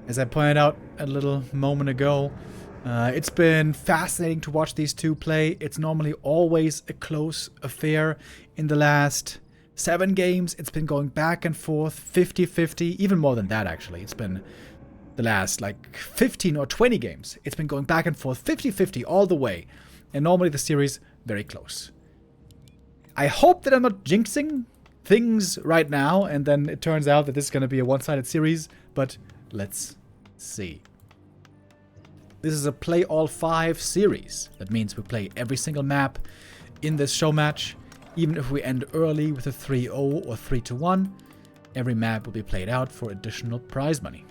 As I pointed out a little moment ago, it's been fascinating to watch these two play. It's normally always a close affair. In the last 7 games, it's been going back and forth, 50-50, even more than that actually. It's been the last like 15 or 20 games. It's been going back and forth, 50-50 all the way. And normally the series, very close. I hope that I'm not jinxing things right now, and then it turns out that this is going to be a one-sided series, but let's see. This is a play all 5 series. That means we play every single map in this show match. Even if we end early with a 3-0 or 3-1, every map will be played out for additional prize money.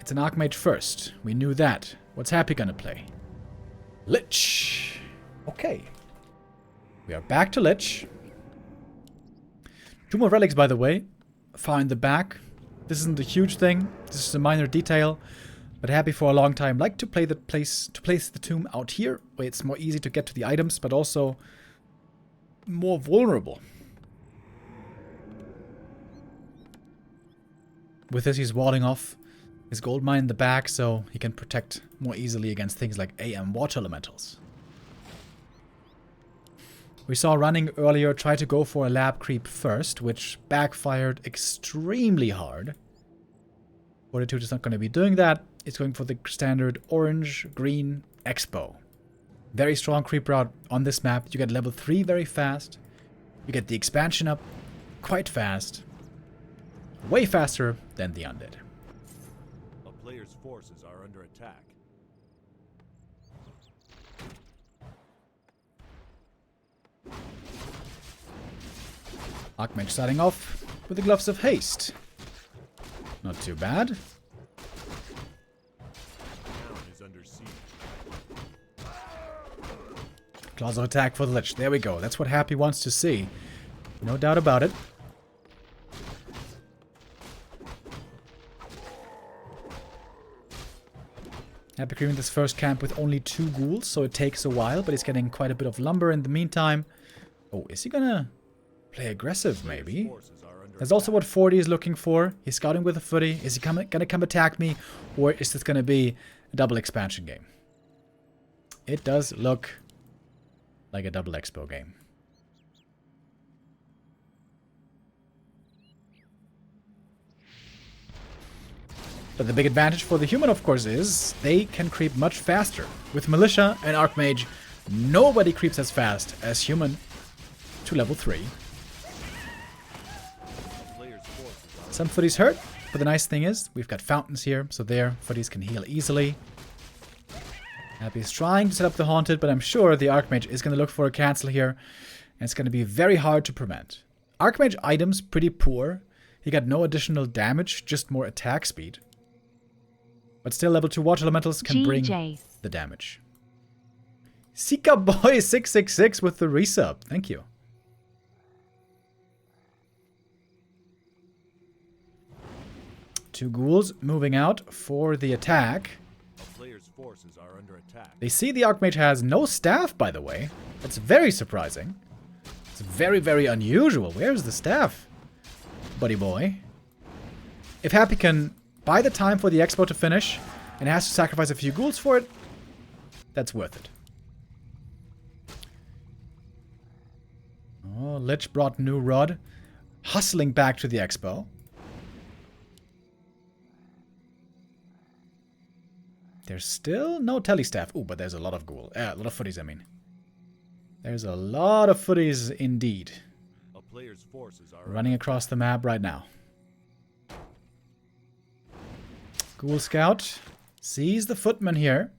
It's an Archmage first. We knew that. What's Happy gonna play? Lich. Okay. We are back to Lich. 2 more relics, by the way. Far in the back. This isn't a huge thing. This is a minor detail. But Happy for a long time liked to place the tomb out here, where it's more easy to get to the items, but also more vulnerable. With this, he's warding off his gold mine in the back, so he can protect more easily against things like AM water elementals. We saw running earlier try to go for a lab creep first, which backfired extremely hard. Fortitude is not going to be doing that. It's going for the standard orange-green expo. Very strong creep route on this map. You get level 3 very fast. You get the expansion up quite fast. Way faster than the Undead. A player's forces are under attack. Archmage starting off with the Gloves of Haste. Not too bad. Claws of attack for the Lich. There we go. That's what Happy wants to see. No doubt about it. Happy creeping this first camp with only 2 ghouls, so it takes a while, but he's getting quite a bit of lumber in the meantime. Oh, is he gonna play aggressive, maybe? That's also what 40 is looking for. He's scouting with a footy. Is he gonna come attack me, or is this gonna be a double expansion game? It does look like a double expo game. But the big advantage for the human, of course, is they can creep much faster. With Militia and Archmage, nobody creeps as fast as human to level 3. Some footies hurt, but the nice thing is we've got fountains here, so their footies can heal easily. Happy's trying to set up the Haunted, but I'm sure the Archmage is going to look for a cancel here, and it's going to be very hard to prevent. Archmage items pretty poor. He got no additional damage, just more attack speed. But still, level 2 water elementals can bring the damage. Sika Boy 666 with the resub. Thank you. Two ghouls moving out for the attack. Player's forces are under attack. They see the Archmage has no staff, by the way. That's very surprising. It's very, very unusual. Where's the staff, buddy boy? If Happy can buy the time for the expo to finish and has to sacrifice a few ghouls for it, that's worth it. Oh, Lich brought new rod, hustling back to the expo. There's still no telestaff. Ooh, but there's a lot of ghoul. A lot of footies, I mean. There's a lot of footies indeed. A player's forces are running across the map right now. Ghoul Scout sees the footman here.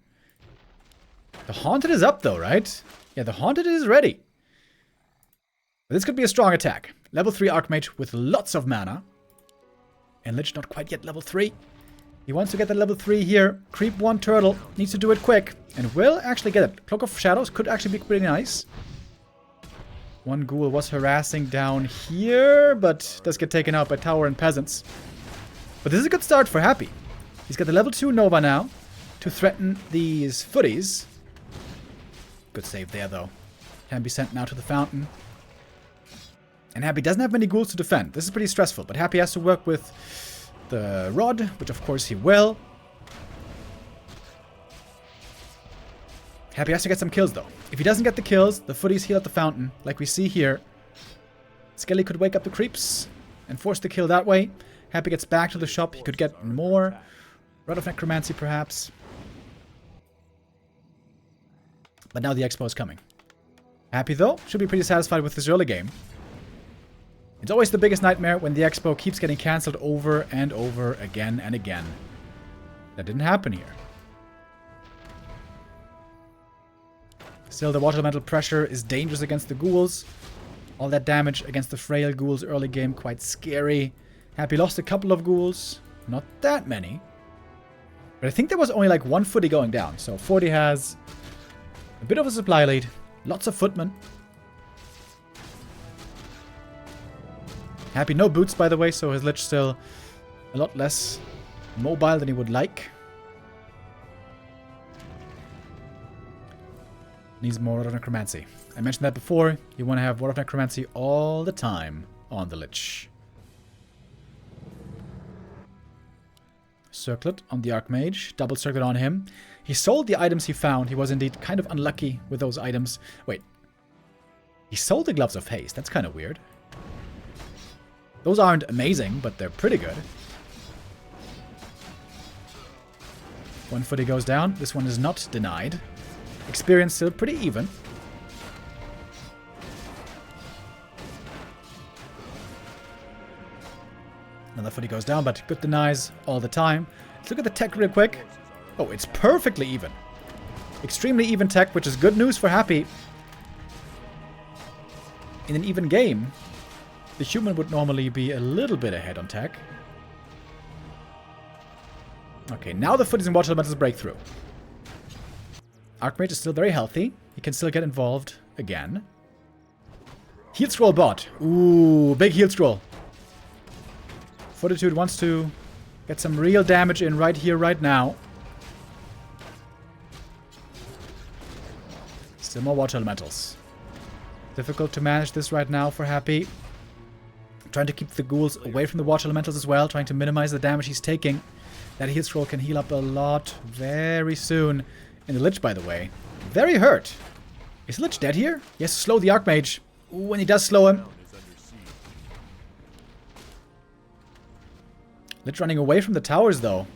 The Haunted is up though, right? Yeah, the Haunted is ready. This could be a strong attack. Level 3 Archmage with lots of mana. And Lich not quite yet level 3. He wants to get that level 3 here. Creep 1 turtle. Needs to do it quick. And will actually get it. Cloak of Shadows could actually be pretty nice. One ghoul was harassing down here, but does get taken out by Tower and Peasants. But this is a good start for Happy. He's got the level 2 Nova now to threaten these footies. Good save there, though. Can be sent now to the fountain. And Happy doesn't have many ghouls to defend. This is pretty stressful, but Happy has to work with the rod, which of course he will. Happy has to get some kills though. If he doesn't get the kills, the footies heal at the fountain, like we see here. Skelly could wake up the creeps and force the kill that way. Happy gets back to the shop. He could get more. Rod of Necromancy, perhaps. But now the Expo is coming. Happy, though, should be pretty satisfied with this early game. It's always the biggest nightmare when the Expo keeps getting cancelled over and over again and again. That didn't happen here. Still, the water elemental pressure is dangerous against the ghouls. All that damage against the frail ghouls early game, quite scary. Happy lost a couple of ghouls. Not that many. But I think there was only like one footy going down. So 40 has a bit of a supply lead. Lots of footmen. Happy no boots, by the way, so his Lich still a lot less mobile than he would like. Needs more Ward of Necromancy. I mentioned that before. You want to have Ward of Necromancy all the time on the Lich. Circlet on the Archmage. Double circlet on him. He sold the items he found. He was indeed kind of unlucky with those items. Wait. He sold the Gloves of Haste. That's kind of weird. Those aren't amazing, but they're pretty good. One footy goes down. This one is not denied. Experience still pretty even. Another footy goes down, but good denies all the time. Let's look at the tech real quick. Oh, it's perfectly even. Extremely even tech, which is good news for Happy. In an even game, the human would normally be a little bit ahead on tech. Okay, now the footies and water elementals break through. Archmage is still very healthy. He can still get involved again. Heal scroll bot. Ooh, big heal scroll. Fortitude wants to get some real damage in right here, right now. Still more water elementals. Difficult to manage this right now for Happy. Trying to keep the ghouls away from the water elementals as well. Trying to minimize the damage he's taking. That heal scroll can heal up a lot very soon. And the Lich, by the way, very hurt. Is the Lich dead here? He has to slow the Archmage. Ooh, and he does slow him. Lich running away from the towers, though.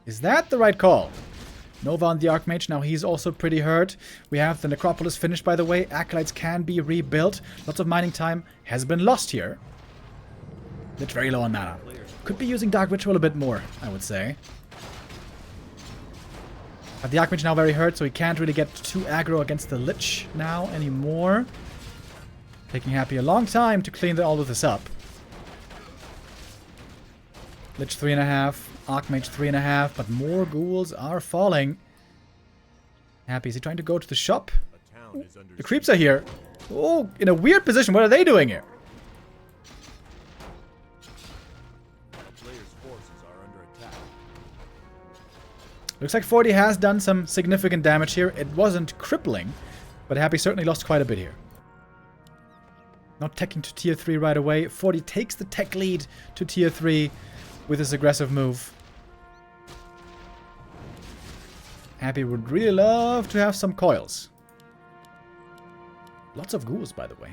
Is that the right call? Nova on the Archmage. Now he's also pretty hurt. We have the Necropolis finished, by the way. Acolytes can be rebuilt. Lots of mining time has been lost here. Lich very low on mana. Could be using Dark Ritual a bit more, I would say. But the Archmage now very hurt, so he can't really get too aggro against the Lich now anymore. Taking Happy a long time to clean all of this up. Lich 3.5, Archmage 3.5, but more ghouls are falling. Happy, is he trying to go to the shop? Ooh, the creeps are here. Oh, in a weird position. What are they doing here? Looks like 40 has done some significant damage here. It wasn't crippling, but Happy certainly lost quite a bit here. Not teching to tier 3 right away. 40 takes the tech lead to tier 3 with his aggressive move. Happy would really love to have some coils. Lots of ghouls, by the way.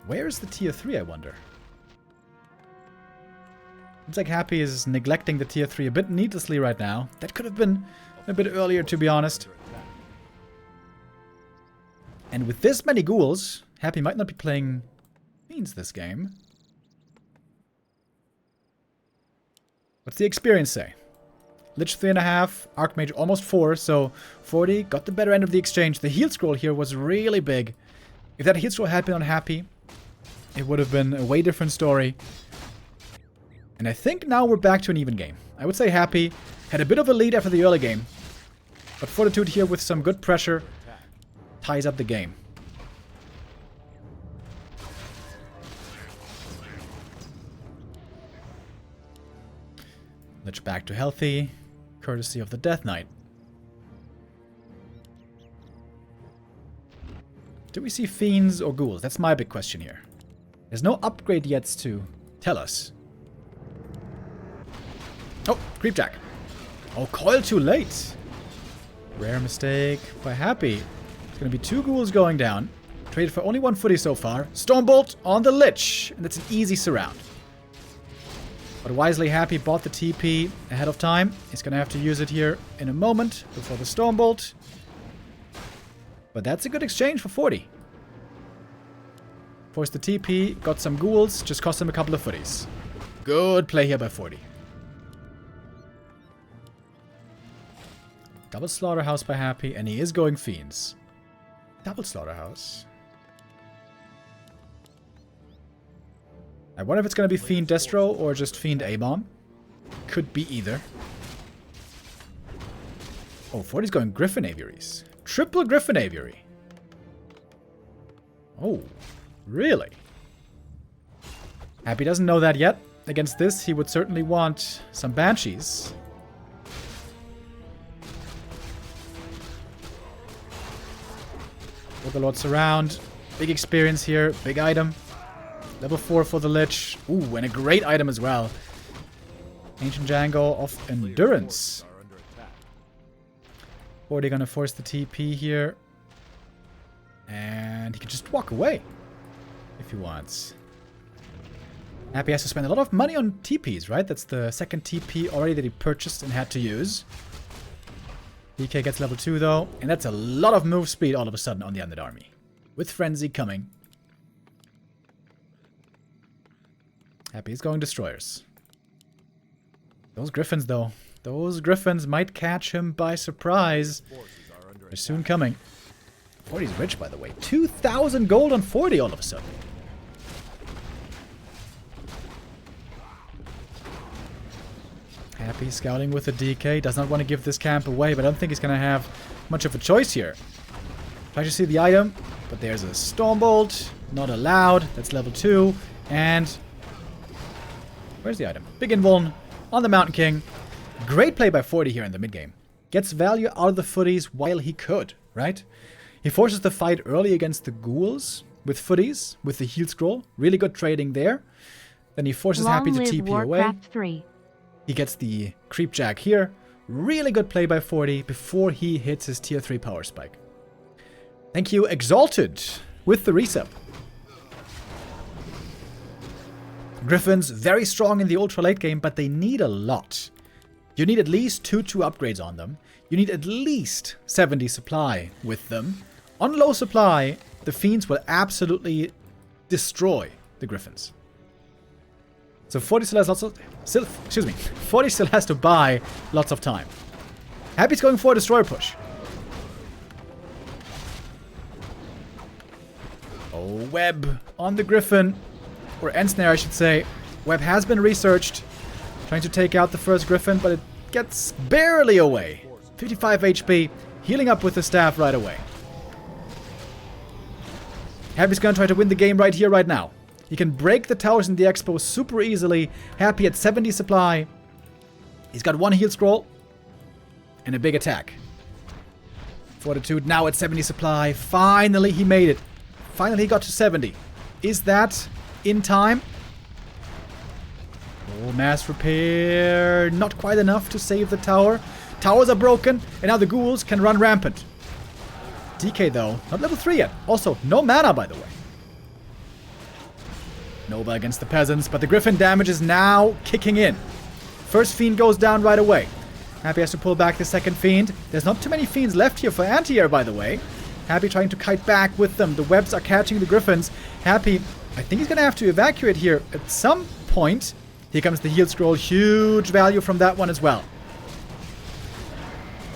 Where is the tier 3, I wonder? Looks like Happy is neglecting the tier 3 a bit needlessly right now. That could have been a bit earlier, to be honest. And with this many ghouls, Happy might not be playing Fiends this game. What's the experience say? Lich 3.5, Archmage almost 4, so 40 got the better end of the exchange. The heal scroll here was really big. If that heal scroll had been on Happy, it would have been a way different story. And I think now we're back to an even game. I would say Happy had a bit of a lead after the early game. But Fortitude here with some good pressure ties up the game. Lich back to healthy, courtesy of the Death Knight. Do we see fiends or ghouls? That's my big question here. There's no upgrade yet to tell us. Oh, Creepjack. Oh, coil too late. Rare mistake by Happy. It's going to be 2 ghouls going down. Traded for only 1 footy so far. Stormbolt on the Lich. And that's an easy surround. But wisely Happy bought the TP ahead of time. He's going to have to use it here in a moment before the Stormbolt. But that's a good exchange for 40. Forced the TP, got some ghouls, just cost him a couple of footies. Good play here by 40. Double Slaughterhouse by Happy, and he is going Fiends. Double Slaughterhouse. I wonder if it's going to be Fiend Destro or just Fiend A-Bomb. Could be either. Oh, 40's going Griffin Aviaries. Triple Griffin Aviary. Oh, really? Happy doesn't know that yet. Against this, he would certainly want some Banshees. Overlord Surround. Big experience here. Big item. Level 4 for the Lich. Ooh, and a great item as well. Ancient Jangle of Endurance. 40 gonna force the TP here. And he can just walk away if he wants. Happy has to spend a lot of money on TPs, right? That's the second TP already that he purchased and had to use. DK gets level 2 though, and that's a lot of move speed all of a sudden on the Undead army. With Frenzy coming. Happy is going Destroyers. Those Griffins though. Those Griffins might catch him by surprise. They're soon coming. 40's rich, by the way. 2,000 gold on 40 all of a sudden. Happy scouting with a DK. Does not want to give this camp away, but I don't think he's going to have much of a choice here. Trying to see the item, but there's a Stormbolt. Not allowed. That's level 2. And where's the item? Big Invuln on the Mountain King. Great play by 40 here in the mid-game. Gets value out of the footies while he could, right? He forces the fight early against the ghouls with footies, with the heal scroll. Really good trading there. Then he forces Happy to TP Warcraft away. III. He gets the Creepjack here. Really good play by 40 before he hits his tier 3 power spike. Thank you, Exalted, with the resub. Griffins, very strong in the ultra late game, but they need a lot. You need at least 2 upgrades on them. You need at least 70 supply with them. On low supply, the Fiends will absolutely destroy the Griffins. So 40 still has lots of... 40 still has to buy lots of time. Happy's going for a Destroyer push. Oh, Web on the Griffin. Or Ensnare, I should say. Web has been researched. Trying to take out the first Griffin, but it gets barely away. 55 HP. Healing up with the staff right away. Happy's gonna try to win the game right here, right now. He can break the towers in the expo super easily. Happy at 70 supply. He's got 1 heal scroll. And a big attack. Fortitude now at 70 supply. Finally he made it. Finally he got to 70. Is that in time? Oh, mass repair. Not quite enough to save the tower. Towers are broken. And now the ghouls can run rampant. DK though. Not level 3 yet. Also, no mana by the way. Nova against the peasants, but the Griffin damage is now kicking in. First Fiend goes down right away. Happy has to pull back the second Fiend. There's not too many Fiends left here for anti-air, by the way. Happy trying to kite back with them. The webs are catching the Griffins. Happy, I think he's going to have to evacuate here at some point. Here comes the heal scroll. Huge value from that one as well.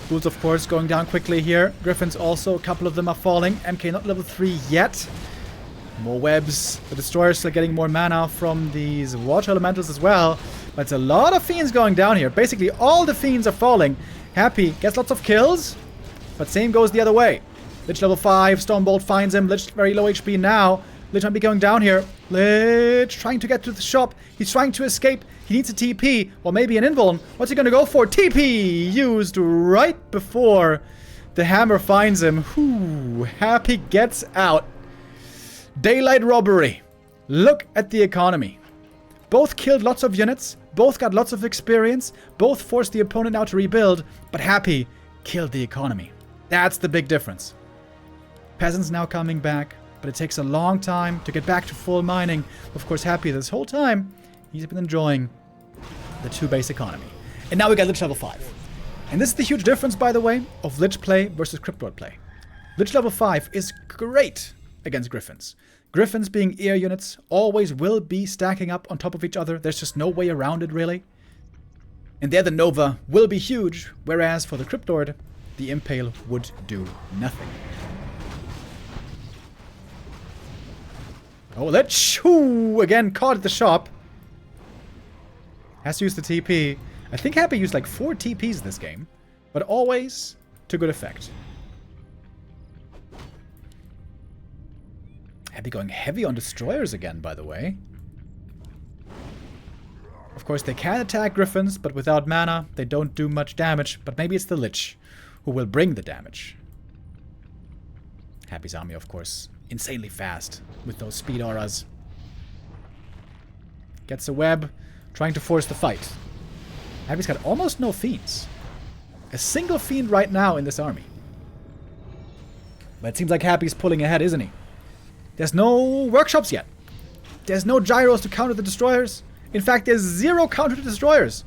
Ghouls, of course, going down quickly here. Griffins also, a couple of them are falling. MK not level 3 yet. More webs. The Destroyer's still getting more mana from these Water Elementals as well. But it's a lot of Fiends going down here. Basically, all the Fiends are falling. Happy gets lots of kills. But same goes the other way. Lich level 5. Stormbolt finds him. Lich very low HP now. Lich might be going down here. Lich trying to get to the shop. He's trying to escape. He needs a TP. Or maybe an Invuln. What's he going to go for? TP! Used right before the hammer finds him. Whew. Happy gets out. Daylight robbery. Look at the economy. Both killed lots of units, both got lots of experience, both forced the opponent now to rebuild, but Happy killed the economy. That's the big difference. Peasants now coming back, but it takes a long time to get back to full mining. Of course, Happy this whole time, he's been enjoying the 2-base economy. And now we got Lich level 5. And this is the huge difference, by the way, of Lich play versus Cryptlord play. Lich level 5 is great against Griffins. Griffins, being ear units, always will be stacking up on top of each other. There's just no way around it, really. And there the Nova will be huge, whereas for the Cryptlord, the Impale would do nothing. Oh, Lich! Ooh, again, caught at the shop. Has to use the TP. I think Happy used like 4 TPs this game, but always to good effect. Happy going heavy on destroyers again, by the way. Of course, they can attack Griffins, but without mana, they don't do much damage. But maybe it's the Lich who will bring the damage. Happy's army, of course, insanely fast with those speed auras. Gets a web, trying to force the fight. Happy's got almost no fiends. A single fiend right now in this army. But it seems like Happy's pulling ahead, isn't he? There's no workshops yet. There's no gyros to counter the destroyers. In fact, there's 0 counter to destroyers.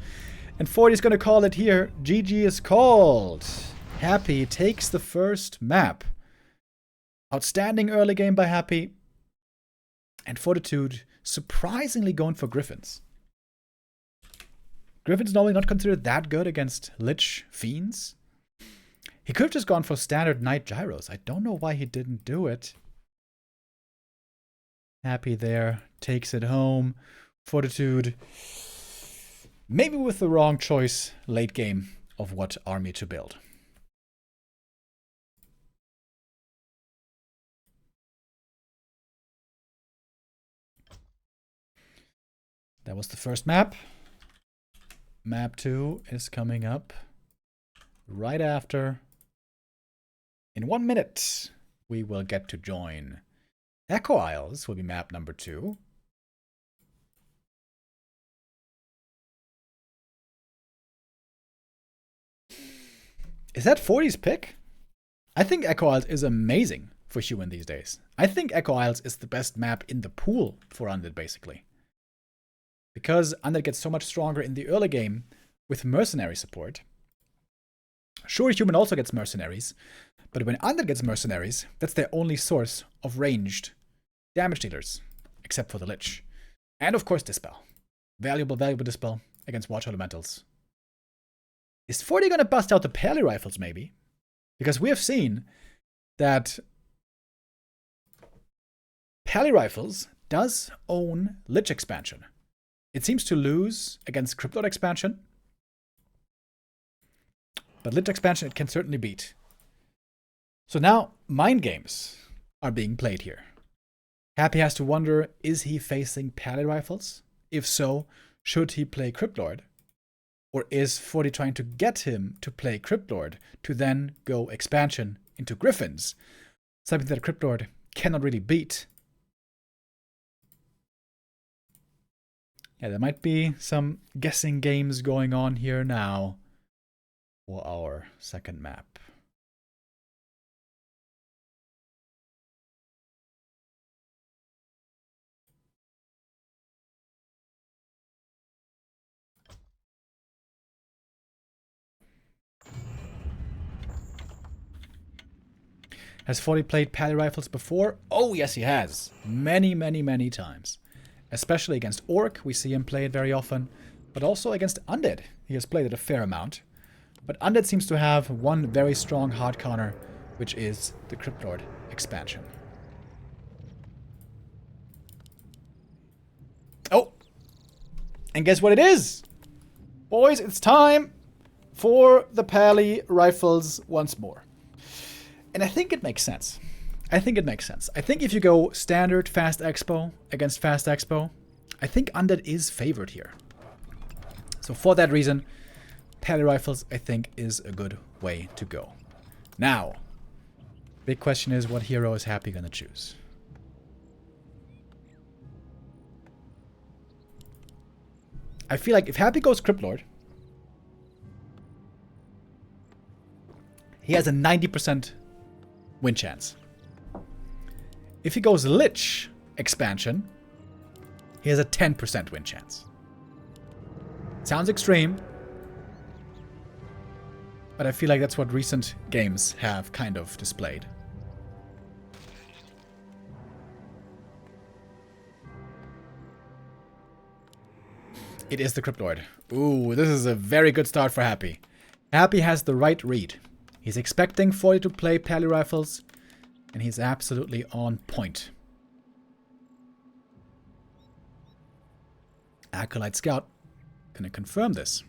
And 40's going to call it here. GG is called. Happy takes the first map. Outstanding early game by Happy. And Fortitude surprisingly going for Griffins. Griffins normally not considered that good against Lich Fiends. He could have just gone for standard Knight Gyros. I don't know why he didn't do it. Happy there, takes it home. Fortitude, maybe with the wrong choice late game of what army to build. That was the first map. Map 2 is coming up right after. In 1 minute, we will get to join. Echo Isles will be map number 2. Is that 40's pick? I think Echo Isles is amazing for human these days. I think Echo Isles is the best map in the pool for Undead, basically. Because Undead gets so much stronger in the early game with mercenary support. Sure, human also gets mercenaries, but when Undead gets mercenaries, that's their only source of ranged damage dealers, except for the Lich. And of course, Dispel. Valuable Dispel against Water Elementals. Is 40 going to bust out the Pally Rifles, maybe? Because we have seen that Pally Rifles does own Lich expansion. It seems to lose against Cryptlord expansion. But Lich expansion it can certainly beat. So now, mind games are being played here. Happy has to wonder, is he facing Pally Rifles? If so, should he play Cryptlord? Or is 40 trying to get him to play Cryptlord to then go expansion into Griffins? Something that Cryptlord cannot really beat. Yeah, there might be some guessing games going on here now for our second map. Has 40 played Pally Rifles before? Oh, yes, he has. Many, many, many times. Especially against Orc, we see him play it very often. But also against Undead, he has played it a fair amount. But Undead seems to have one very strong hard counter, which is the Cryptlord expansion. Oh! And guess what it is? Boys, it's time for the Pally Rifles once more. And I think it makes sense. I think if you go standard Fast Expo against Fast Expo, I think Undead is favored here. So for that reason, Pally Rifles, I think, is a good way to go. Now, big question is, what hero is Happy gonna choose? I feel like if Happy goes Cryptlord, he has a 90% win chance. If he goes Lich expansion, he has a 10% win chance. Sounds extreme, but I feel like that's what recent games have kind of displayed. It is the Cryptlord. Ooh, this is a very good start for Happy. Happy has the right read. He's expecting Fortitude to play Pally Rifles, and he's absolutely on point. Acolyte Scout gonna confirm this.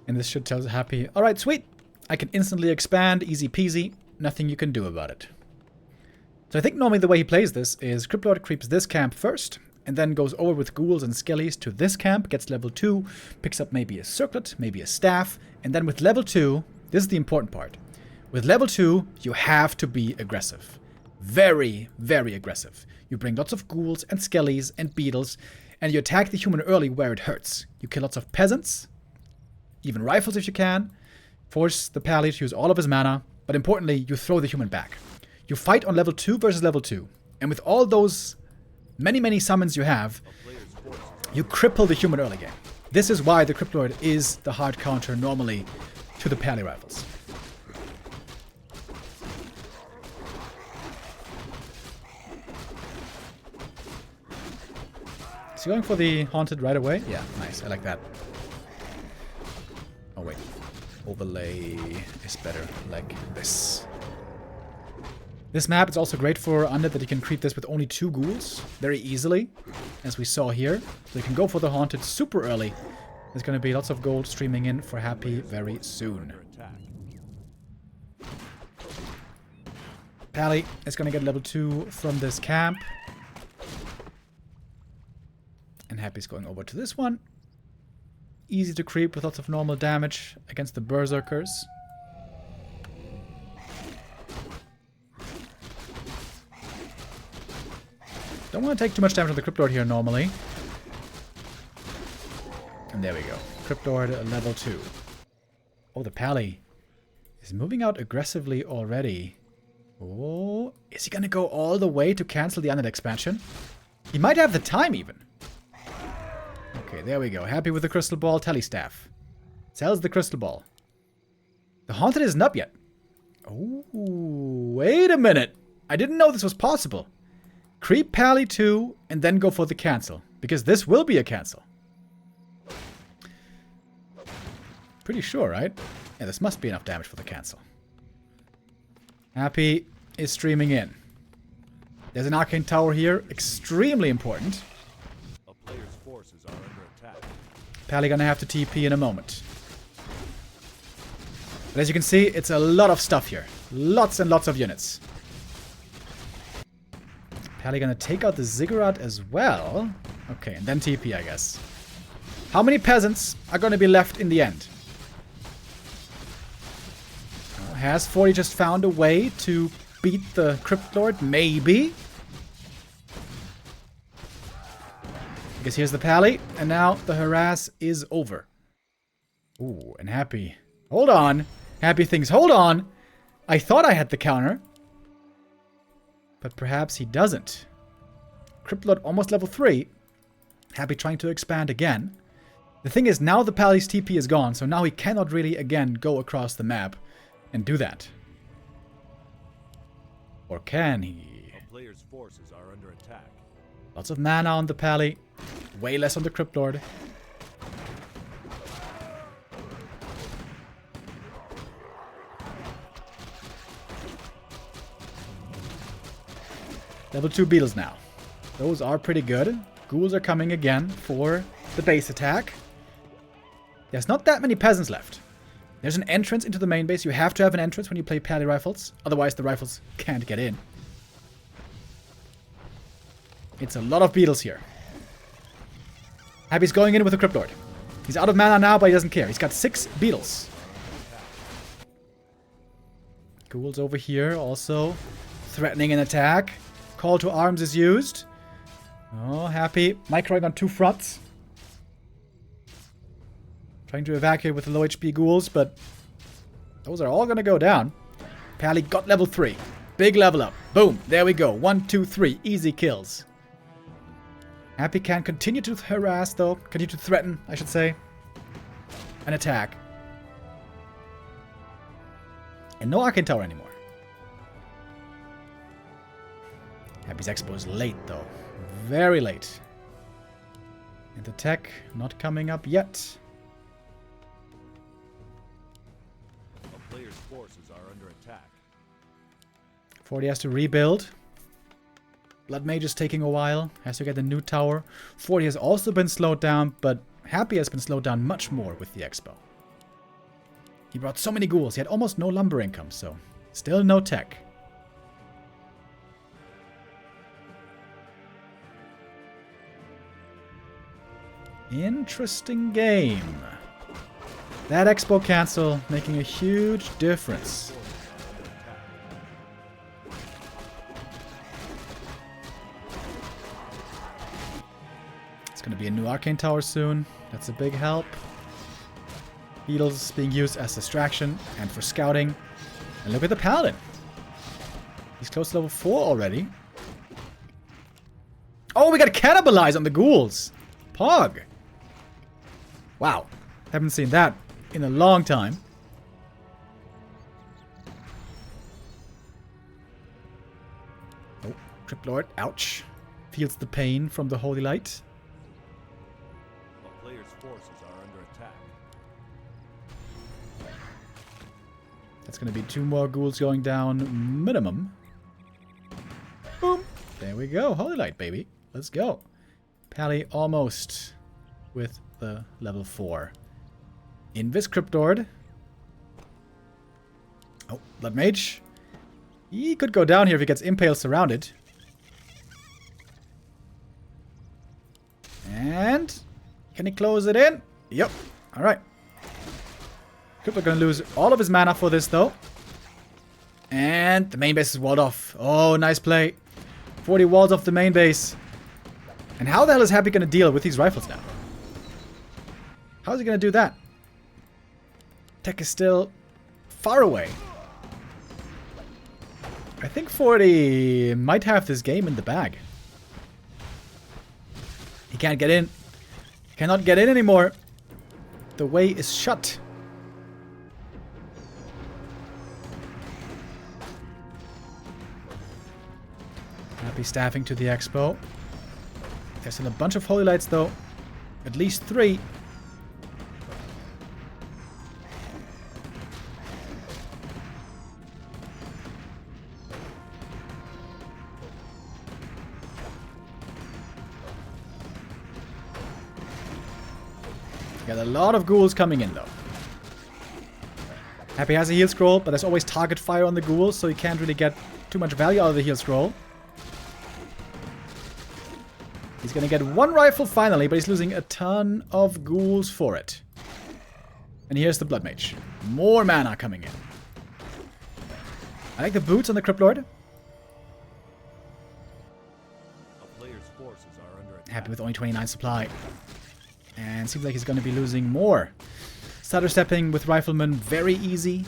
And this should tell Happy, alright, sweet. I can instantly expand, easy peasy. Nothing you can do about it. So I think normally the way he plays this is Cryptlord creeps this camp first, and then goes over with ghouls and skellies to this camp, gets level 2, picks up maybe a circlet, maybe a staff, and then with level 2, this is the important part. With level 2, you have to be aggressive. Very, very aggressive. You bring lots of ghouls and skellies and beetles, and you attack the human early where it hurts. You kill lots of peasants, even rifles if you can, force the Pally to use all of his mana, but importantly, you throw the human back. You fight on level 2 versus level 2, and with all those many summons you have, you cripple the human early game. This is why the Cryptlord is the hard counter normally to the Pally Rifles. Is he going for the Haunted right away? Yeah, nice. I like that. Oh, wait. Overlay is better like this. This map is also great for Undead that you can creep this with only 2 ghouls very easily, as we saw here. So you can go for the Haunted super early. There's going to be lots of gold streaming in for Happy very soon. Pally is going to get level 2 from this camp. And Happy's going over to this one. Easy to creep with lots of normal damage against the Berserkers. Don't want to take too much damage on the Cryptlord here normally. And there we go. Cryptlord level 2. Oh, the Pally is moving out aggressively already. Oh, is he going to go all the way to cancel the Undead expansion? He might have the time even. Okay, there we go. Happy with the Crystal Ball Telestaff. Sells the Crystal Ball. The Haunted isn't up yet. Oh, wait a minute. I didn't know this was possible. Creep Pally 2 and then go for the cancel. Because this will be a cancel. Pretty sure, right? Yeah, this must be enough damage for the cancel. Happy is streaming in. There's an Arcane Tower here. Extremely important. A player's forces are under attack. Pally gonna have to TP in a moment. But as you can see, it's a lot of stuff here. Lots and lots of units. Pally gonna take out the Ziggurat as well. Okay, and then TP, I guess. How many peasants are gonna be left in the end? Has 40 just found a way to beat the Cryptlord? Maybe. Because here's the Pally, and now the harass is over. Ooh, and Happy. Hold on. Happy thinks, hold on. I thought I had the counter. But perhaps he doesn't. Cryptlord almost level 3. Happy trying to expand again. The thing is, now the Pally's TP is gone, so now he cannot really, again, go across the map and do that. Or can he? A player's forces are under attack. Lots of mana on the Pally. Way less on the Cryptlord. Level 2 beetles now. Those are pretty good. Ghouls are coming again for the base attack. There's not that many peasants left. There's an entrance into the main base. You have to have an entrance when you play Pally Rifles. Otherwise, the rifles can't get in. It's a lot of beetles here. Happy's going in with the Cryptlord. He's out of mana now, but he doesn't care. He's got 6 beetles. Ghouls over here also threatening an attack. Call to arms is used. Oh, happy. Microing on 2 fronts. Trying to evacuate with the low HP ghouls, but those are all going to go down. Pally got level 3. Big level up. Boom. There we go. 1, 2, 3. Easy kills. Happy can continue to harass, though. Continue to threaten, I should say. An attack. And no Arcane Tower anymore. Happy's Expo is late, though. Very late. And the tech not coming up yet. A player's forces are under attack. 40 has to rebuild. Blood Mage is taking a while. Has to get the new tower. 40 has also been slowed down, but Happy has been slowed down much more with the Expo. He brought so many ghouls. He had almost no lumber income, so still no tech. Interesting game. That Expo cancel making a huge difference. It's going to be a new Arcane Tower soon. That's a big help. Beetles being used as distraction and for scouting. And look at the Paladin. He's close to level 4 already. Oh, we got to cannibalize on the ghouls. Pog. Wow. Haven't seen that in a long time. Oh, Cryptlord. Ouch. Feels the pain from the holy light. The player's forces are under attack. That's going to be 2 more ghouls going down minimum. Boom. There we go. Holy light, baby. Let's go. Pally almost with the level 4. Invis Cryptlord. Oh, Blood Mage. He could go down here if he gets Impale surrounded. And can he close it in? Yep. Alright. Cryptlord gonna lose all of his mana for this though. And the main base is walled off. Oh, nice play. 40 walls off the main base. And how the hell is Happy gonna deal with these rifles now? How's he gonna do that? Tech is still far away. I think 40 might have this game in the bag. He can't get in. Cannot get in anymore. The way is shut. Happy staffing to the Expo. There's still a bunch of holy lights though. At least 3. Got a lot of ghouls coming in though. Happy has a heal scroll, but there's always target fire on the ghouls, so he can't really get too much value out of the heal scroll. He's gonna get 1 rifle finally, but he's losing a ton of ghouls for it. And here's the Blood Mage. More mana coming in. I like the boots on the Cryptlord. A player's forces are under attack. Happy with only 29 supply. And seems like he's going to be losing more. Stutter stepping with Riflemen, very easy.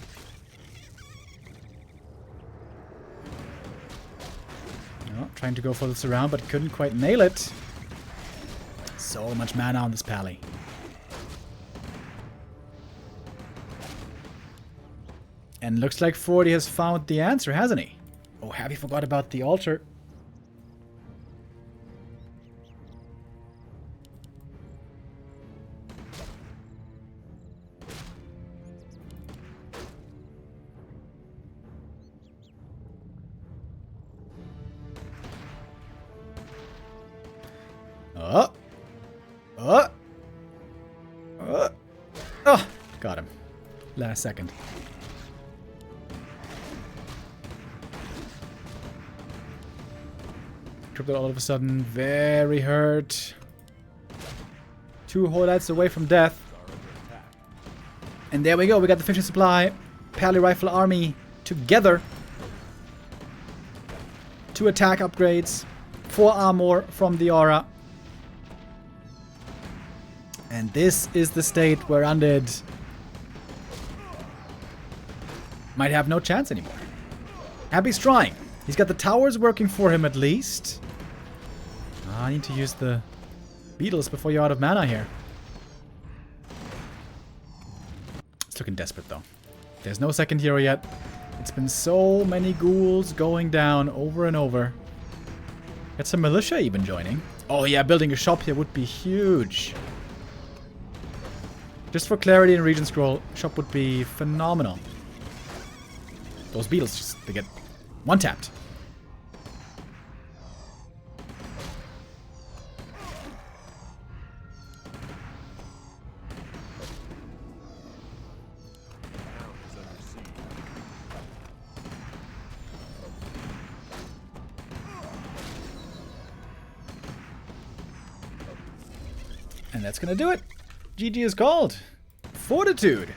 Oh, trying to go for the surround, but couldn't quite nail it. So much mana on this Pally. And looks like 40 has found the answer, hasn't he? Oh, Happy forgot about the altar. Oh, got him. Last second. Crypto all of a sudden very hurt. 2 hoplites away from death. Are under attack. And there we go. We got the fishing supply. Pally Rifle Army together. 2 attack upgrades. 4 armor from the aura. And this is the state where Undead might have no chance anymore. Happy's trying. He's got the towers working for him at least. I need to use the beetles before you're out of mana here. It's looking desperate though. There's no second hero yet. It's been so many ghouls going down over and over. Got some militia even joining. Oh yeah, building a shop here would be huge. Just for clarity in Region Scroll, shop would be phenomenal. Those beetles just, they get one-tapped. And that's gonna do it. GG is called. Fortitude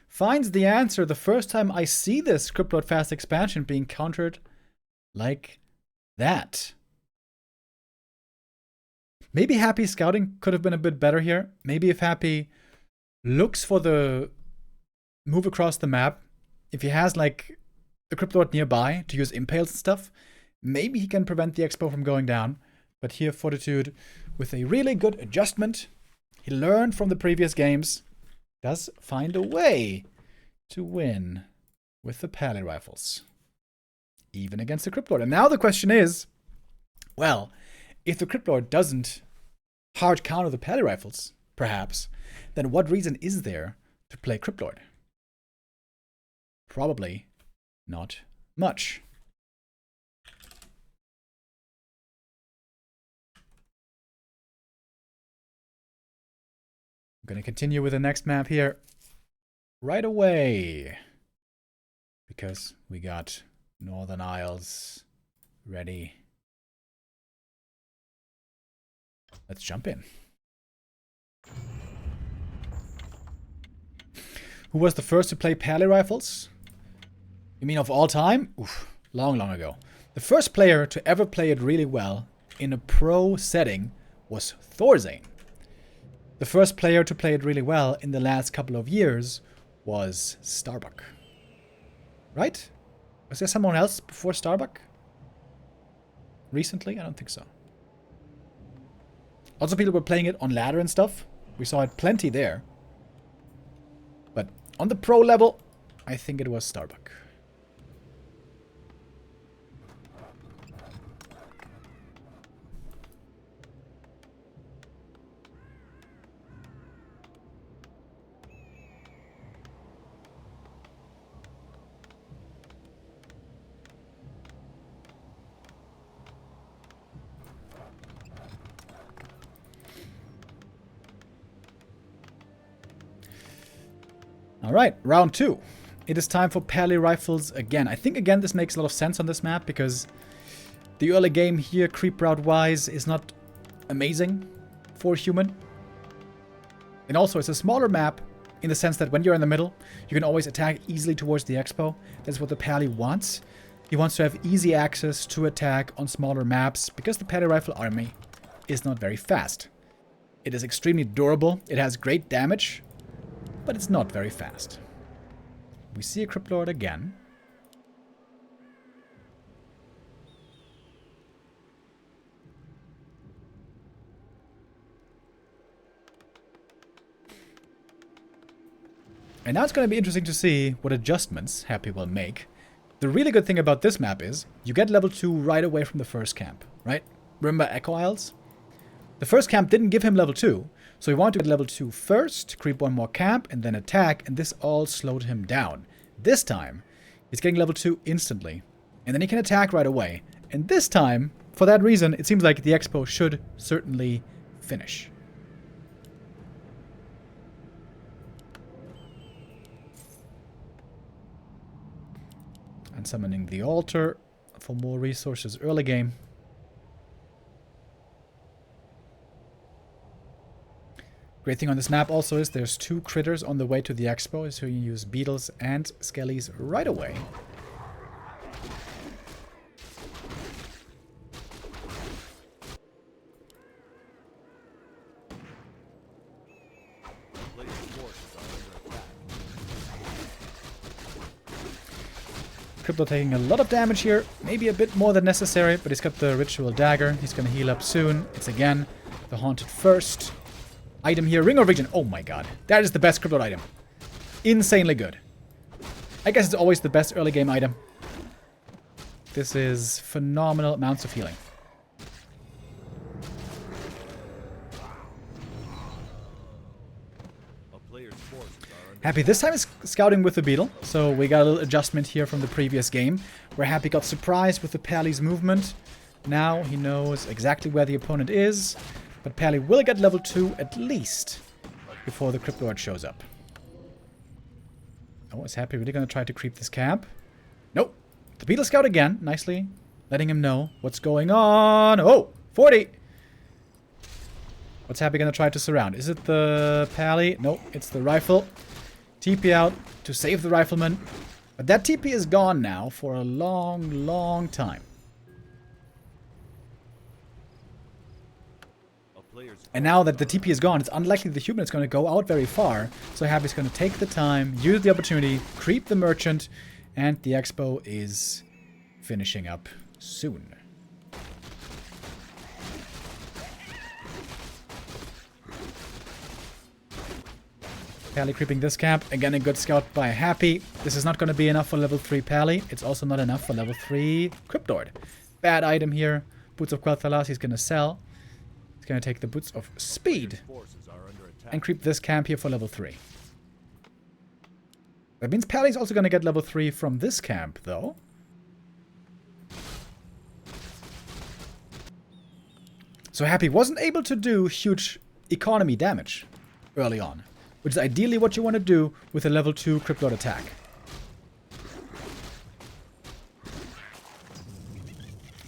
finds the answer the first time I see this Cryptlord Fast expansion being countered like that. Maybe Happy's scouting could have been a bit better here. Maybe if Happy looks for the move across the map, if he has like a Cryptlord nearby to use impales and stuff, maybe he can prevent the expo from going down. But here Fortitude, with a really good adjustment, he learned from the previous games, does find a way to win with the Paladin rifles. Even against the Cryptlord. And now the question is, well, if the Cryptlord doesn't hard counter the Paladin rifles, perhaps, then what reason is there to play Cryptlord? Probably not much. I'm going to continue with the next map here right away, because we got Northern Isles ready. Let's jump in. Who was the first to play Pally rifles? You mean of all time? Oof, long ago. The first player to ever play it really well in a pro setting was Thorzane. The first player to play it really well in the last couple of years was Starbuck. Right? Was there someone else before Starbuck? Recently? I don't think so. Also, people were playing it on ladder and stuff. We saw it plenty there. But on the pro level, I think it was Starbuck. Alright, round 2. It is time for Pally rifles again. I think again this makes a lot of sense on this map because the early game here, creep route wise, is not amazing for human. And also it's a smaller map in the sense that when you're in the middle, you can always attack easily towards the expo. That's what the Pally wants. He wants to have easy access to attack on smaller maps because the Pally rifle army is not very fast. It is extremely durable, it has great damage, but it's not very fast. We see a Cryptlord again. And now it's going to be interesting to see what adjustments Happy will make. The really good thing about this map is you get level 2 right away from the first camp, right? Remember Echo Isles? The first camp didn't give him level 2, so he wanted to get level 2 first, creep one more camp, and then attack, and this all slowed him down. This time, he's getting level 2 instantly, and then he can attack right away. And this time, for that reason, it seems like the expo should certainly finish. And summoning the altar for more resources early game. Great thing on this map also is there's 2 critters on the way to the expo, so you use beetles and skellies right away. Player's forces are under attack. Crypto taking a lot of damage here, maybe a bit more than necessary, but he's got the ritual dagger. He's gonna heal up soon. It's again the haunted first. Item here, Ring of Region. Oh my god. That is the best Cryptlord item. Insanely good. I guess it's always the best early game item. This is phenomenal amounts of healing. A player's forces are under Happy this time is scouting with the beetle, so we got a little adjustment here from the previous game, where Happy got surprised with the Pally's movement. Now he knows exactly where the opponent is. But Pally will get level 2 at least before the Cryptlord shows up. Oh, is Happy really going to try to creep this camp? Nope. The Beetle Scout again, nicely letting him know what's going on. Oh, 40! What's Happy going to try to surround? Is it the Pally? Nope, it's the Rifle. TP out to save the Rifleman. But that TP is gone now for a long, long time. And now that the TP is gone, it's unlikely the human is going to go out very far. So Happy's going to take the time, use the opportunity, creep the merchant, and the expo is finishing up soon. Pally creeping this camp. Again, a good scout by Happy. This is not going to be enough for level 3 Pally. It's also not enough for level 3 Cryptlord. Bad item here. Boots of Quel'Thalas he's going to sell. Gonna take the Boots of Speed and creep this camp here for level 3. That means Pally's also gonna get level 3 from this camp, though. So Happy wasn't able to do huge economy damage early on, which is ideally what you want to do with a level 2 Cryptlord attack.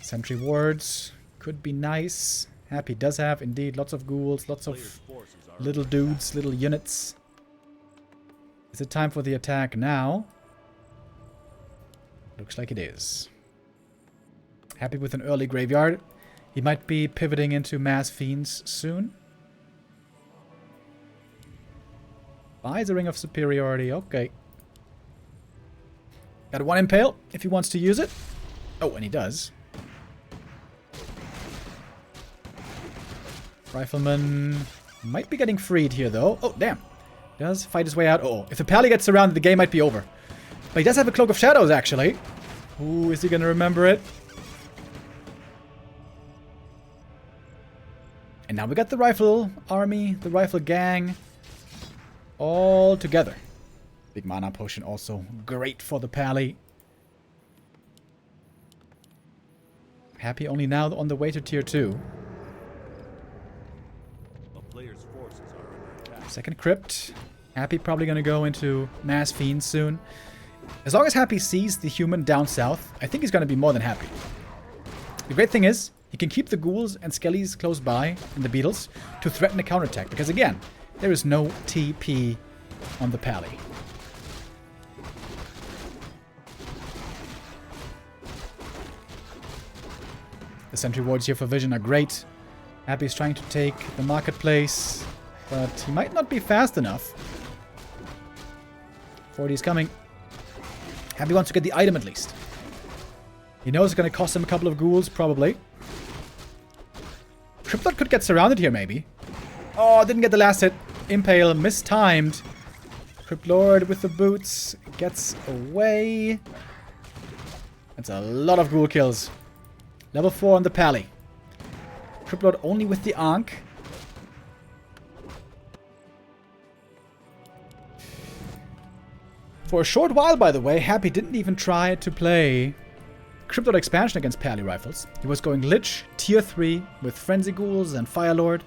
Sentry wards could be nice. Happy does have, indeed, lots of ghouls, lots of little dudes, little units. Is it time for the attack now? Looks like it is. Happy with an early graveyard. He might be pivoting into Mass Fiends soon. Buys a Ring of Superiority, okay. Got 1 Impale if he wants to use it. Oh, and he does. Rifleman might be getting freed here, though. Oh, damn. Does fight his way out. Oh, if the Pally gets surrounded, the game might be over. But he does have a Cloak of Shadows, actually. Ooh, is he going to remember it? And now we got the Rifle Army, the Rifle Gang, all together. Big Mana Potion also great for the Pally. Happy only now on the way to tier 2. Second Crypt. Happy probably going to go into Mass Fiend soon. As long as Happy sees the human down south, I think he's going to be more than happy. The great thing is, he can keep the ghouls and skellies close by, and the beetles, to threaten a counterattack. Because again, there is no TP on the Pally. The sentry wards here for vision are great. Happy's trying to take the marketplace, but he might not be fast enough. 40 is coming. Happy wants to get the item at least. He knows it's going to cost him a couple of ghouls, probably. Cryptlord could get surrounded here, maybe. Oh, didn't get the last hit. Impale, mistimed. Cryptlord with the boots gets away. That's a lot of ghoul kills. Level 4 on the Pally. Cryptlord only with the Ankh. For a short while, by the way, Happy didn't even try to play Cryptlord expansion against Pally rifles. He was going Lich, tier 3, with Frenzy Ghouls and Firelord.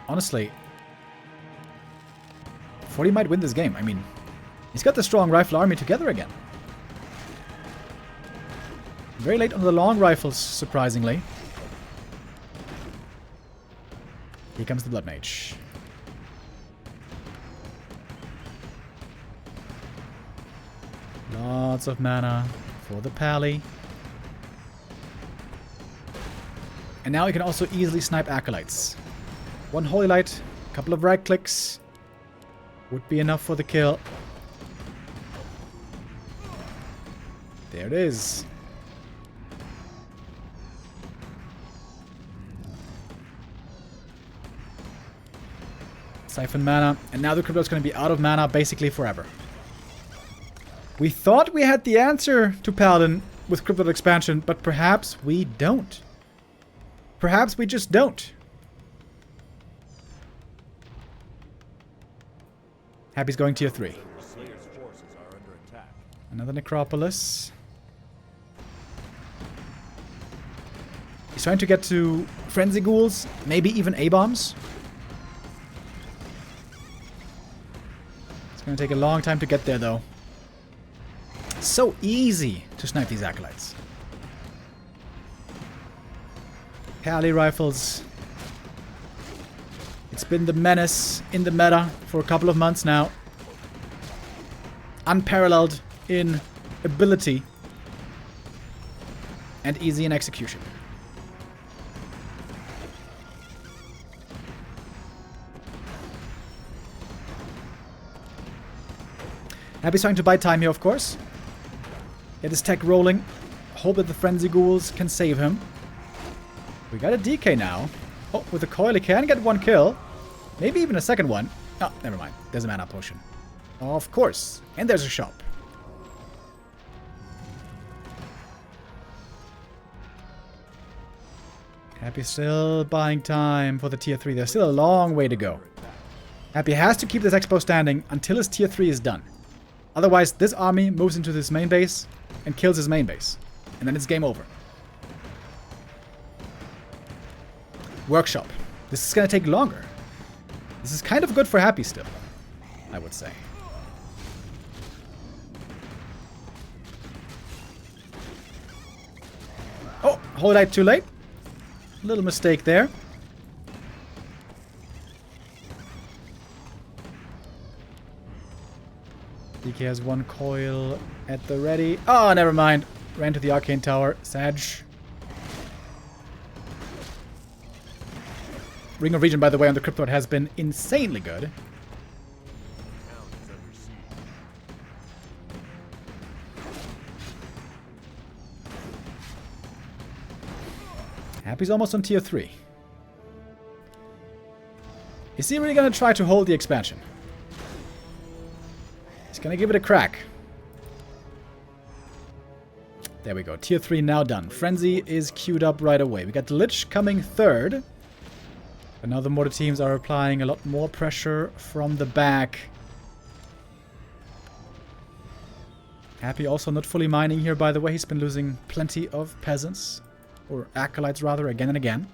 Honestly, 40 might win this game. I mean, he's got the strong rifle army together again. Very late on the long rifles, surprisingly. Here comes the Blood Mage. Lots of mana for the Pally. And now you can also easily snipe Acolytes. One Holy Light, a couple of right clicks would be enough for the kill. There it is. Siphon mana, and now the Cryptlord's going to be out of mana basically forever. We thought we had the answer to Paladin with Cryptlord expansion, but perhaps we don't. Perhaps we just don't. Happy's going tier 3. Another Necropolis. He's trying to get to Frenzy Ghouls, maybe even A-bombs. It's going to take a long time to get there, though. So easy to snipe these Acolytes. Pally rifles. It's been the menace in the meta for a couple of months now. Unparalleled in ability and easy in execution. Happy's trying to buy time here, of course. Get his tech rolling. Hope that the Frenzy Ghouls can save him. We got a DK now. Oh, with the coil he can get one kill. Maybe even a second one. Oh, never mind. There's a mana potion. Of course. And there's a shop. Happy still buying time for the tier 3. There's still a long way to go. Happy has to keep this expo standing until his tier 3 is done. Otherwise, this army moves into this main base and kills his main base. And then it's game over. Workshop. This is going to take longer. This is kind of good for Happy still, I would say. Oh, Holy Light too late. Little mistake there. DK has one coil at the ready. Oh, never mind. Ran to the Arcane Tower. Sag. Ring of Region, by the way, on the Cryptlord has been insanely good. Happy's almost on tier 3. Is he really going to try to hold the expansion? He's going to give it a crack. There we go. Tier 3 now done. Frenzy is queued up right away. We got the Lich coming third. But now the mortar teams are applying a lot more pressure from the back. Happy also not fully mining here, by the way. He's been losing plenty of peasants. Or acolytes, rather, again and again.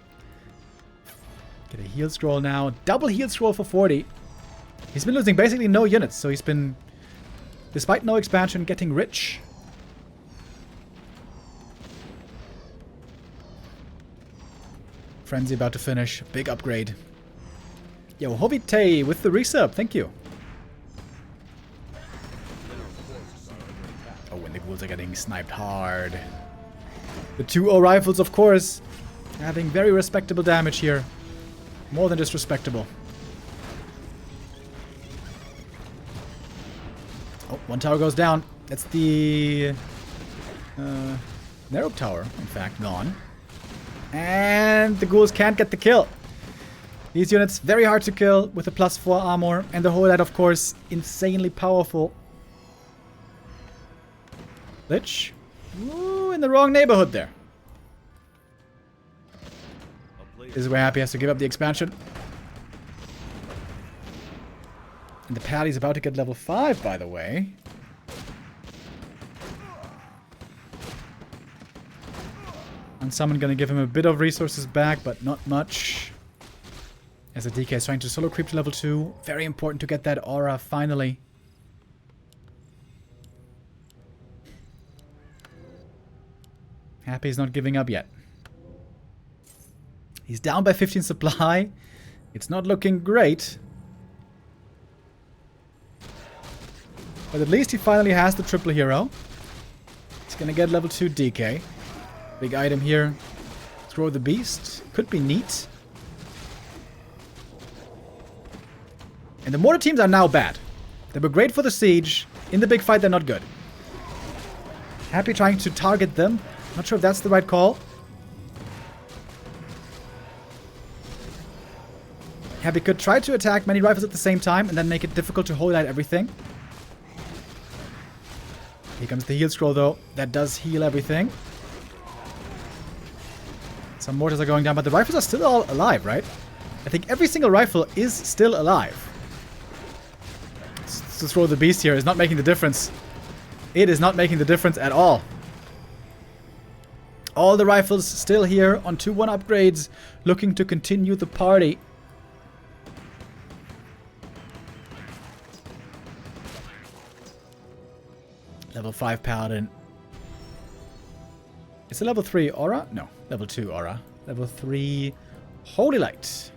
Get a heal scroll now. Double heal scroll for 40. He's been losing basically no units, so he's been, despite no expansion, getting rich. Frenzy about to finish. Big upgrade. Yo, Hovite with the resub. Thank you. Oh, and the ghouls are getting sniped hard. The 2-0 rifles, of course, having very respectable damage here. More than just respectable. Oh, one tower goes down. That's the narrow tower, in fact, gone. And the ghouls can't get the kill. These units, very hard to kill with a +4 armor. And the Holy Light, of course, insanely powerful. Lich. Ooh, in the wrong neighborhood there. This is where Happy has to give up the expansion. And the Paddy's about to get level 5, by the way. And someone gonna give him a bit of resources back, but not much. As the DK is trying to solo creep to level 2. Very important to get that aura finally. Happy's not giving up yet. He's down by 15 supply. It's not looking great. But at least he finally has the triple hero. He's gonna get level 2 DK. Big item here. Throw the beast. Could be neat. And the mortar teams are now bad. They were great for the siege. In the big fight, they're not good. Happy trying to target them. Not sure if that's the right call. Happy could try to attack many rifles at the same time and then make it difficult to hold out everything. Here comes the heal scroll though. That does heal everything. Some mortars are going down, but the rifles are still all alive, right? I think every single rifle is still alive. To throw the beast here is not making the difference. It is not making the difference at all. All the rifles still here on 2-1 upgrades, looking to continue the party. Level 5 Paladin. Is it level 3 Aura? No, level 2 Aura. Level 3 Holy Light.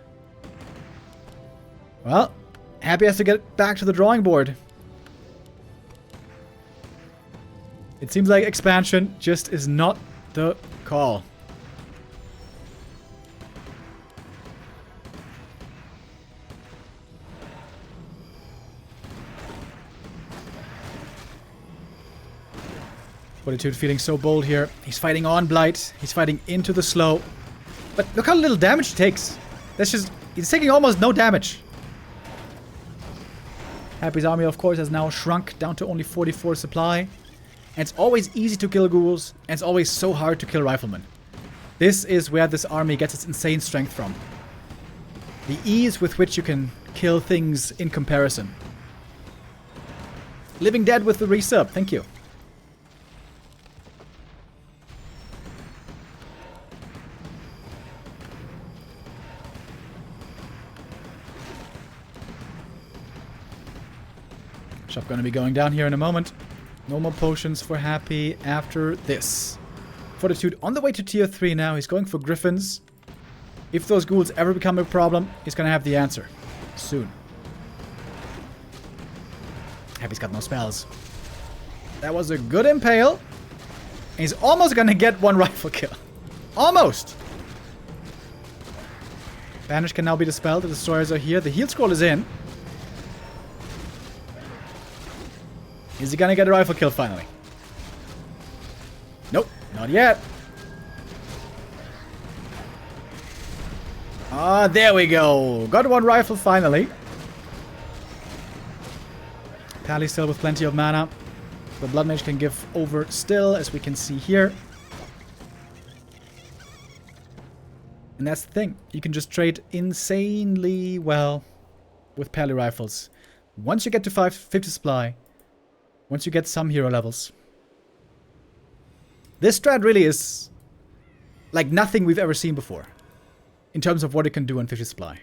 Well, Happy has to get back to the drawing board. It seems like expansion just is not the call. Fortitude feeling so bold here. He's fighting on Blight. He's fighting into the slow. But look how little damage he takes. That's just... He's taking almost no damage. Happy's army, of course, has now shrunk down to only 44 supply. And it's always easy to kill ghouls, and it's always so hard to kill riflemen. This is where this army gets its insane strength from. The ease with which you can kill things in comparison. Living Dead with the resub, thank you. Shop gonna be going down here in a moment. No more potions for Happy after this. Fortitude on the way to tier 3 now. He's going for griffins. If those ghouls ever become a problem, he's gonna have the answer. Soon. Happy's got no spells. That was a good impale. And he's almost gonna get one rifle kill. Almost! Banish can now be dispelled. The destroyers are here. The heal scroll is in. Is he gonna get a rifle kill finally? Nope, not yet. Ah, there we go. Got one rifle finally. Pally still with plenty of mana. The Blood Mage can give over still, as we can see here. And that's the thing. You can just trade insanely well with Pally rifles. Once you get to 50 supply, once you get some hero levels. This strat really is like nothing we've ever seen before. In terms of what it can do on 50 supply.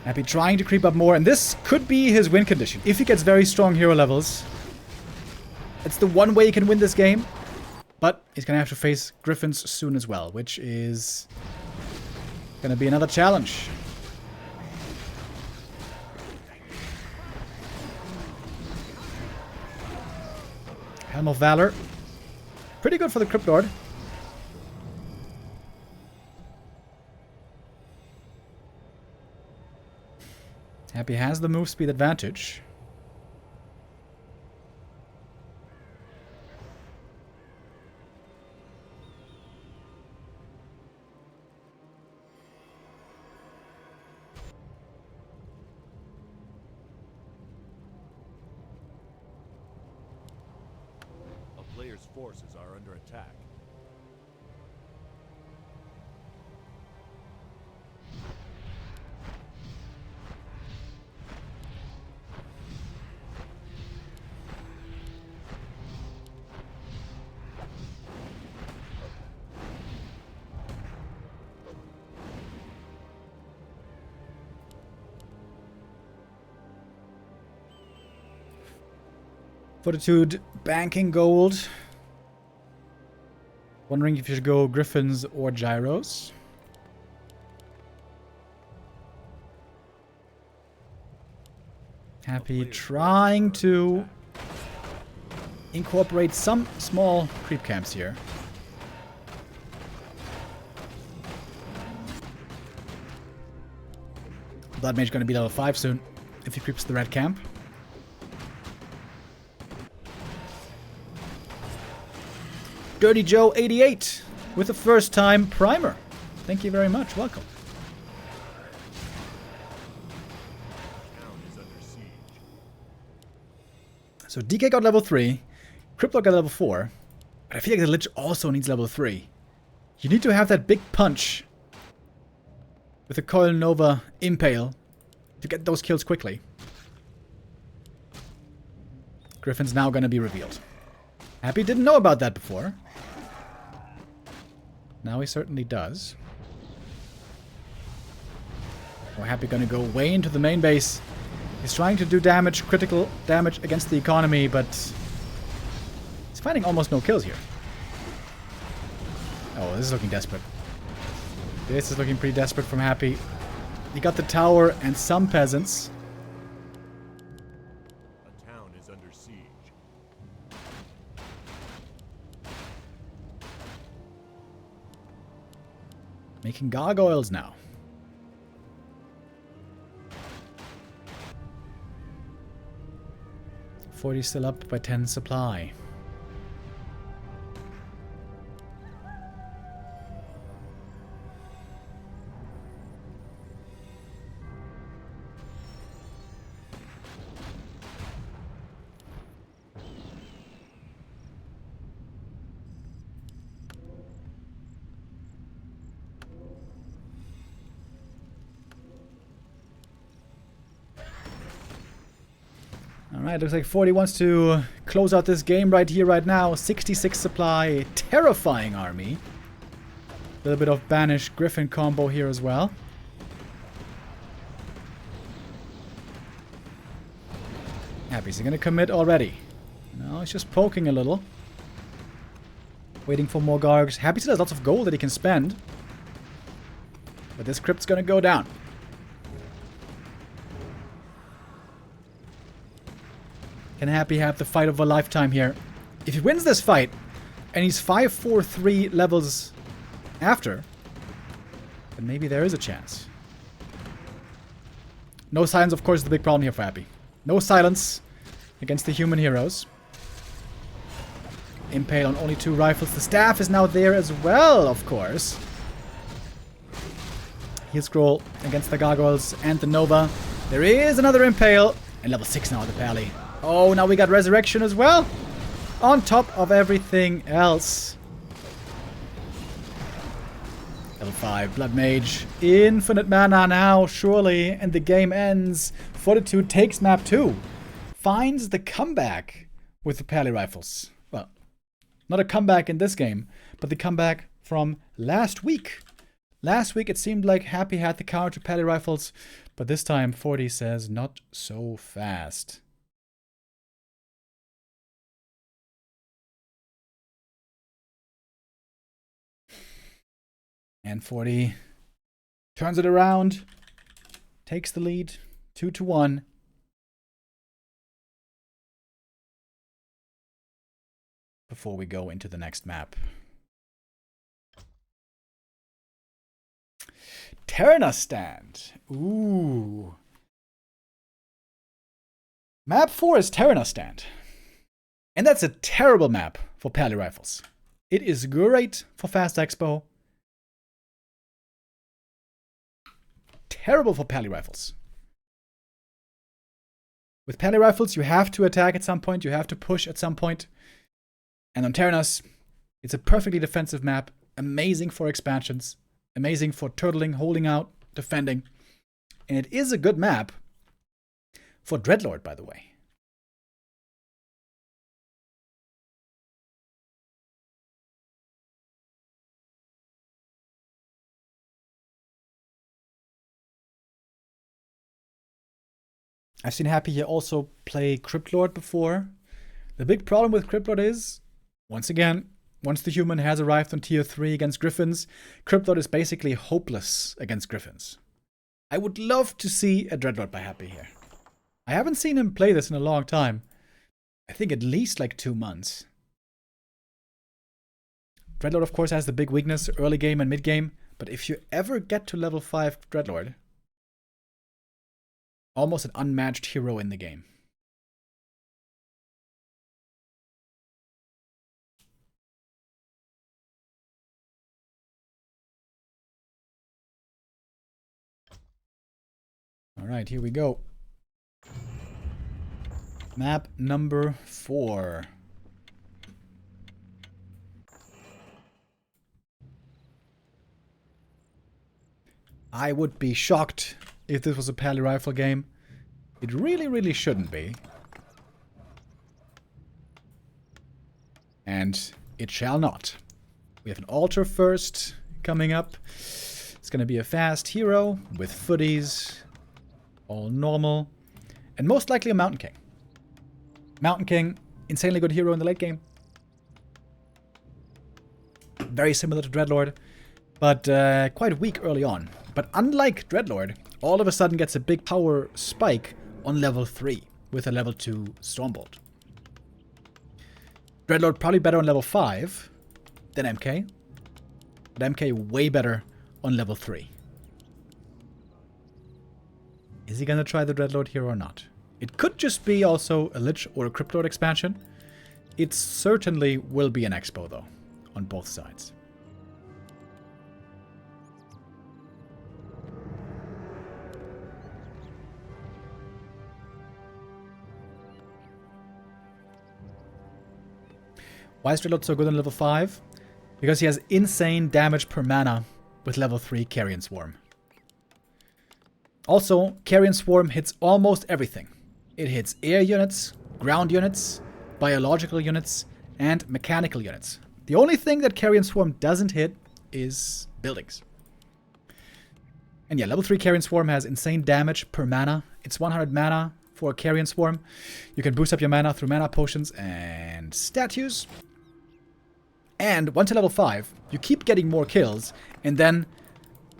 Happy trying to creep up more, and this could be his win condition. If he gets very strong hero levels. It's the one way he can win this game. But he's going to have to face griffins soon as well, which is going to be another challenge. Helm of Valor. Pretty good for the Cryptlord. Happy has the move speed advantage. Players' forces are under attack. Fortitude banking gold. Wondering if you should go Griffins or Gyros. Happy trying to incorporate some small creep camps here. Blood Mage gonna be level 5 soon if he creeps the red camp. Dirty Joe 88 with a first time primer. Thank you very much. Welcome. So DK got level 3, Cryptlord got level 4, but I feel like the Lich also needs level 3. You need to have that big punch with a Coil Nova Impale to get those kills quickly. Griffin's now gonna be revealed. Happy didn't know about that before. Now he certainly does. Oh, Happy gonna go way into the main base. He's trying to do damage, critical damage against the economy, but he's finding almost no kills here. Oh, this is looking desperate. This is looking pretty desperate from Happy. He got the tower and some peasants. A town is under siege. Making gargoyles now. .40 still up by 10 supply. Alright, looks like 40 wants to close out this game right here, right now. 66 supply, terrifying army. A little bit of Banish Griffin combo here as well. Happy, is he gonna commit already? No, he's just poking a little. Waiting for more Gargs. Happy still has lots of gold that he can spend. But this crypt's gonna go down. Can Happy have the fight of a lifetime here? If he wins this fight, and he's 5-4-3 levels after, then maybe there is a chance. No silence, of course, is the big problem here for Happy. No silence against the human heroes. Impale on only 2 rifles. The staff is now there as well, of course. Heal scroll against the gargoyles and the Nova. There is another Impale. And level 6 now, the Pally. Oh, now we got Resurrection as well. On top of everything else. Level 5, Blood Mage. Infinite mana now, surely. And the game ends. Fortitude takes map 2. Finds the comeback with the Pally rifles. Well, not a comeback in this game, but the comeback from last week. Last week it seemed like Happy had the counter to Pally rifles, but this time 40 says not so fast. And 40 turns it around, takes the lead, 2-1. Before we go into the next map. Terna stand. Ooh. Map 4 is Terna stand. And that's a terrible map for Pally rifles. It is great for Fast Expo. Terrible for Pally rifles. With Pally rifles, you have to attack at some point. You have to push at some point. And on Ternas, it's a perfectly defensive map. Amazing for expansions. Amazing for turtling, holding out, defending. And it is a good map for Dreadlord, by the way. I've seen Happy here also play Cryptlord before. The big problem with Cryptlord is, once again, once the human has arrived on tier 3 against Griffins, Cryptlord is basically hopeless against Griffins. I would love to see a Dreadlord by Happy here. I haven't seen him play this in a long time. I think at least like 2 months. Dreadlord, of course, has the big weakness early game and mid game, but if you ever get to level 5 Dreadlord, almost an unmatched hero in the game. Alright, here we go. Map number 4. I would be shocked if this was a Pally Rifle game. It really, really shouldn't be. And it shall not. We have an altar first coming up. It's going to be a fast hero with footies. All normal. And most likely a Mountain King. Mountain King, insanely good hero in the late game. Very similar to Dreadlord, but quite weak early on. But unlike Dreadlord, all of a sudden gets a big power spike on level 3 with a level 2 Stormbolt. Dreadlord probably better on level 5 than MK, but MK way better on level 3. Is he gonna try the Dreadlord here or not? It could just be also a Lich or a Cryptlord expansion. It certainly will be an expo though, on both sides. Why is Dreadlord so good on level 5? Because he has insane damage per mana with level 3 Carrion Swarm. Also, Carrion Swarm hits almost everything. It hits air units, ground units, biological units, and mechanical units. The only thing that Carrion Swarm doesn't hit is buildings. And yeah, level 3 Carrion Swarm has insane damage per mana. It's 100 mana for Carrion Swarm. You can boost up your mana through mana potions and statues. And once you're level 5, you keep getting more kills, and then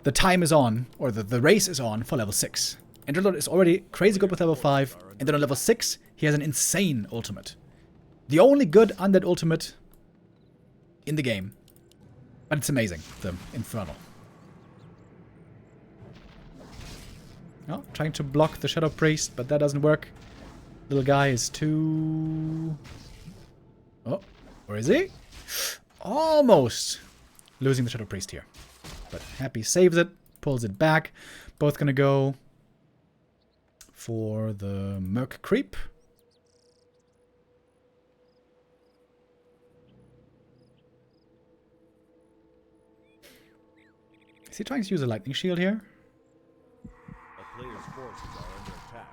the time is on, or the race is on for level 6. And Dreadlord is already crazy good with level 5, and then on level 6, he has an insane ultimate. The only good undead ultimate in the game. But it's amazing, the Infernal. Oh, trying to block the Shadow Priest, but that doesn't work. Little guy is too... Oh, where is he? Almost losing the Shadow Priest here. But Happy saves it, pulls it back. Both gonna go for the Merc Creep. Is he trying to use a lightning shield here? A player's forces are under attack.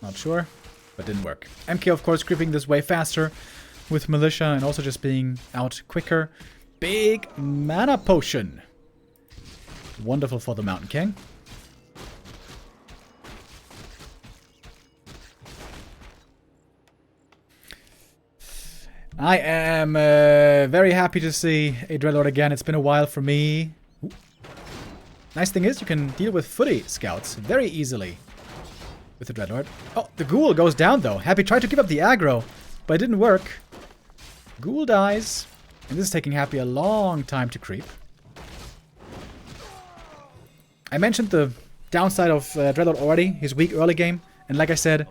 Not sure, but didn't work. MK, of course, creeping this way faster with Militia and also just being out quicker. Big mana potion. Wonderful for the Mountain King. I am very happy to see a Dreadlord again. It's been a while for me. Ooh. Nice thing is you can deal with footy scouts very easily with the Dreadlord. Oh, the Ghoul goes down though. Happy tried to give up the aggro, but it didn't work. Ghoul dies. And this is taking Happy a long time to creep. I mentioned the downside of Dreadlord already. He's weak early game. And like I said,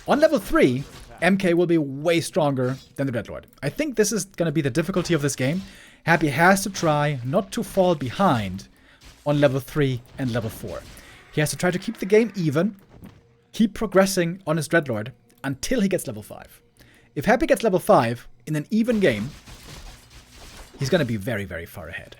on level 3, MK will be way stronger than the Dreadlord. I think this is going to be the difficulty of this game. Happy has to try not to fall behind on level 3 and level 4. He has to try to keep the game even, keep progressing on his Dreadlord until he gets level 5. If Happy gets level 5 in an even game, he's going to be very, very far ahead.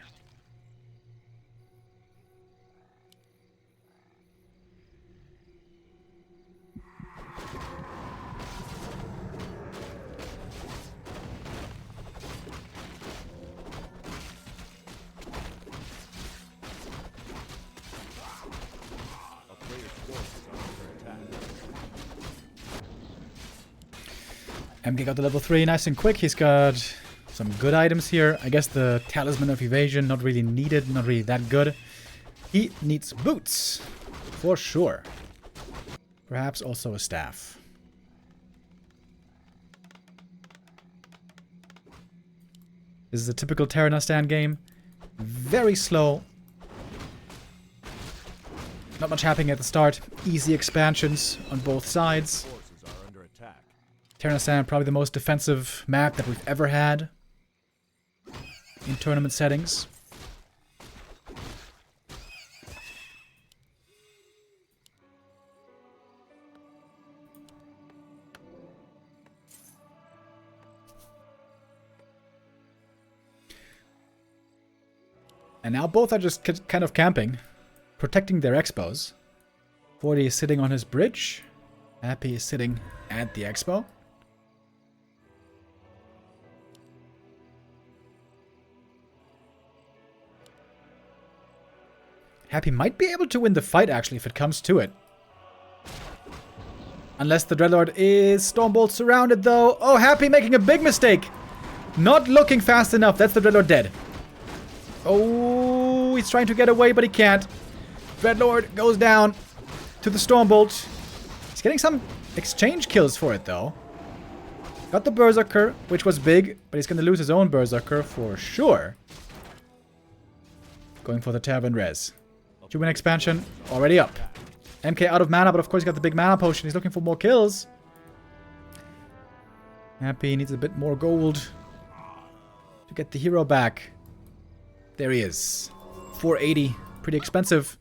MK got to level 3 nice and quick. He's got some good items here. I guess the Talisman of Evasion, not really needed, not really that good. He needs boots, for sure. Perhaps also a staff. This is a typical Terranostan game. Very slow. Not much happening at the start. Easy expansions on both sides. Terranostan, probably the most defensive map that we've ever had in tournament settings. And now both are just kind of camping, protecting their expos. 40 is sitting on his bridge. Happy is sitting at the expo. Happy might be able to win the fight, actually, if it comes to it. Unless the Dreadlord is Stormbolt surrounded, though. Oh, Happy making a big mistake. Not looking fast enough. That's the Dreadlord dead. Oh, he's trying to get away, but he can't. Dreadlord goes down to the Stormbolt. He's getting some exchange kills for it, though. Got the Berserker, which was big, but he's going to lose his own Berserker for sure. Going for the Tavern Res. Human expansion already up. MK out of mana, but of course he got the big mana potion. He's looking for more kills. Happy needs a bit more gold to get the hero back. There he is. 480. Pretty expensive.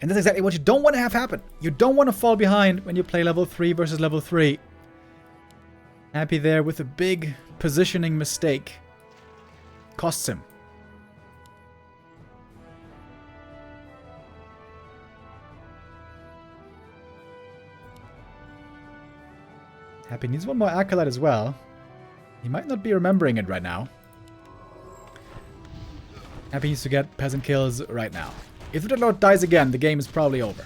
And that's exactly what you don't want to have happen. You don't want to fall behind when you play level 3 versus level 3. Happy there with a big positioning mistake. Costs him. Happy needs one more Acolyte as well. He might not be remembering it right now. Happy needs to get peasant kills right now. If the Dreadlord dies again, the game is probably over.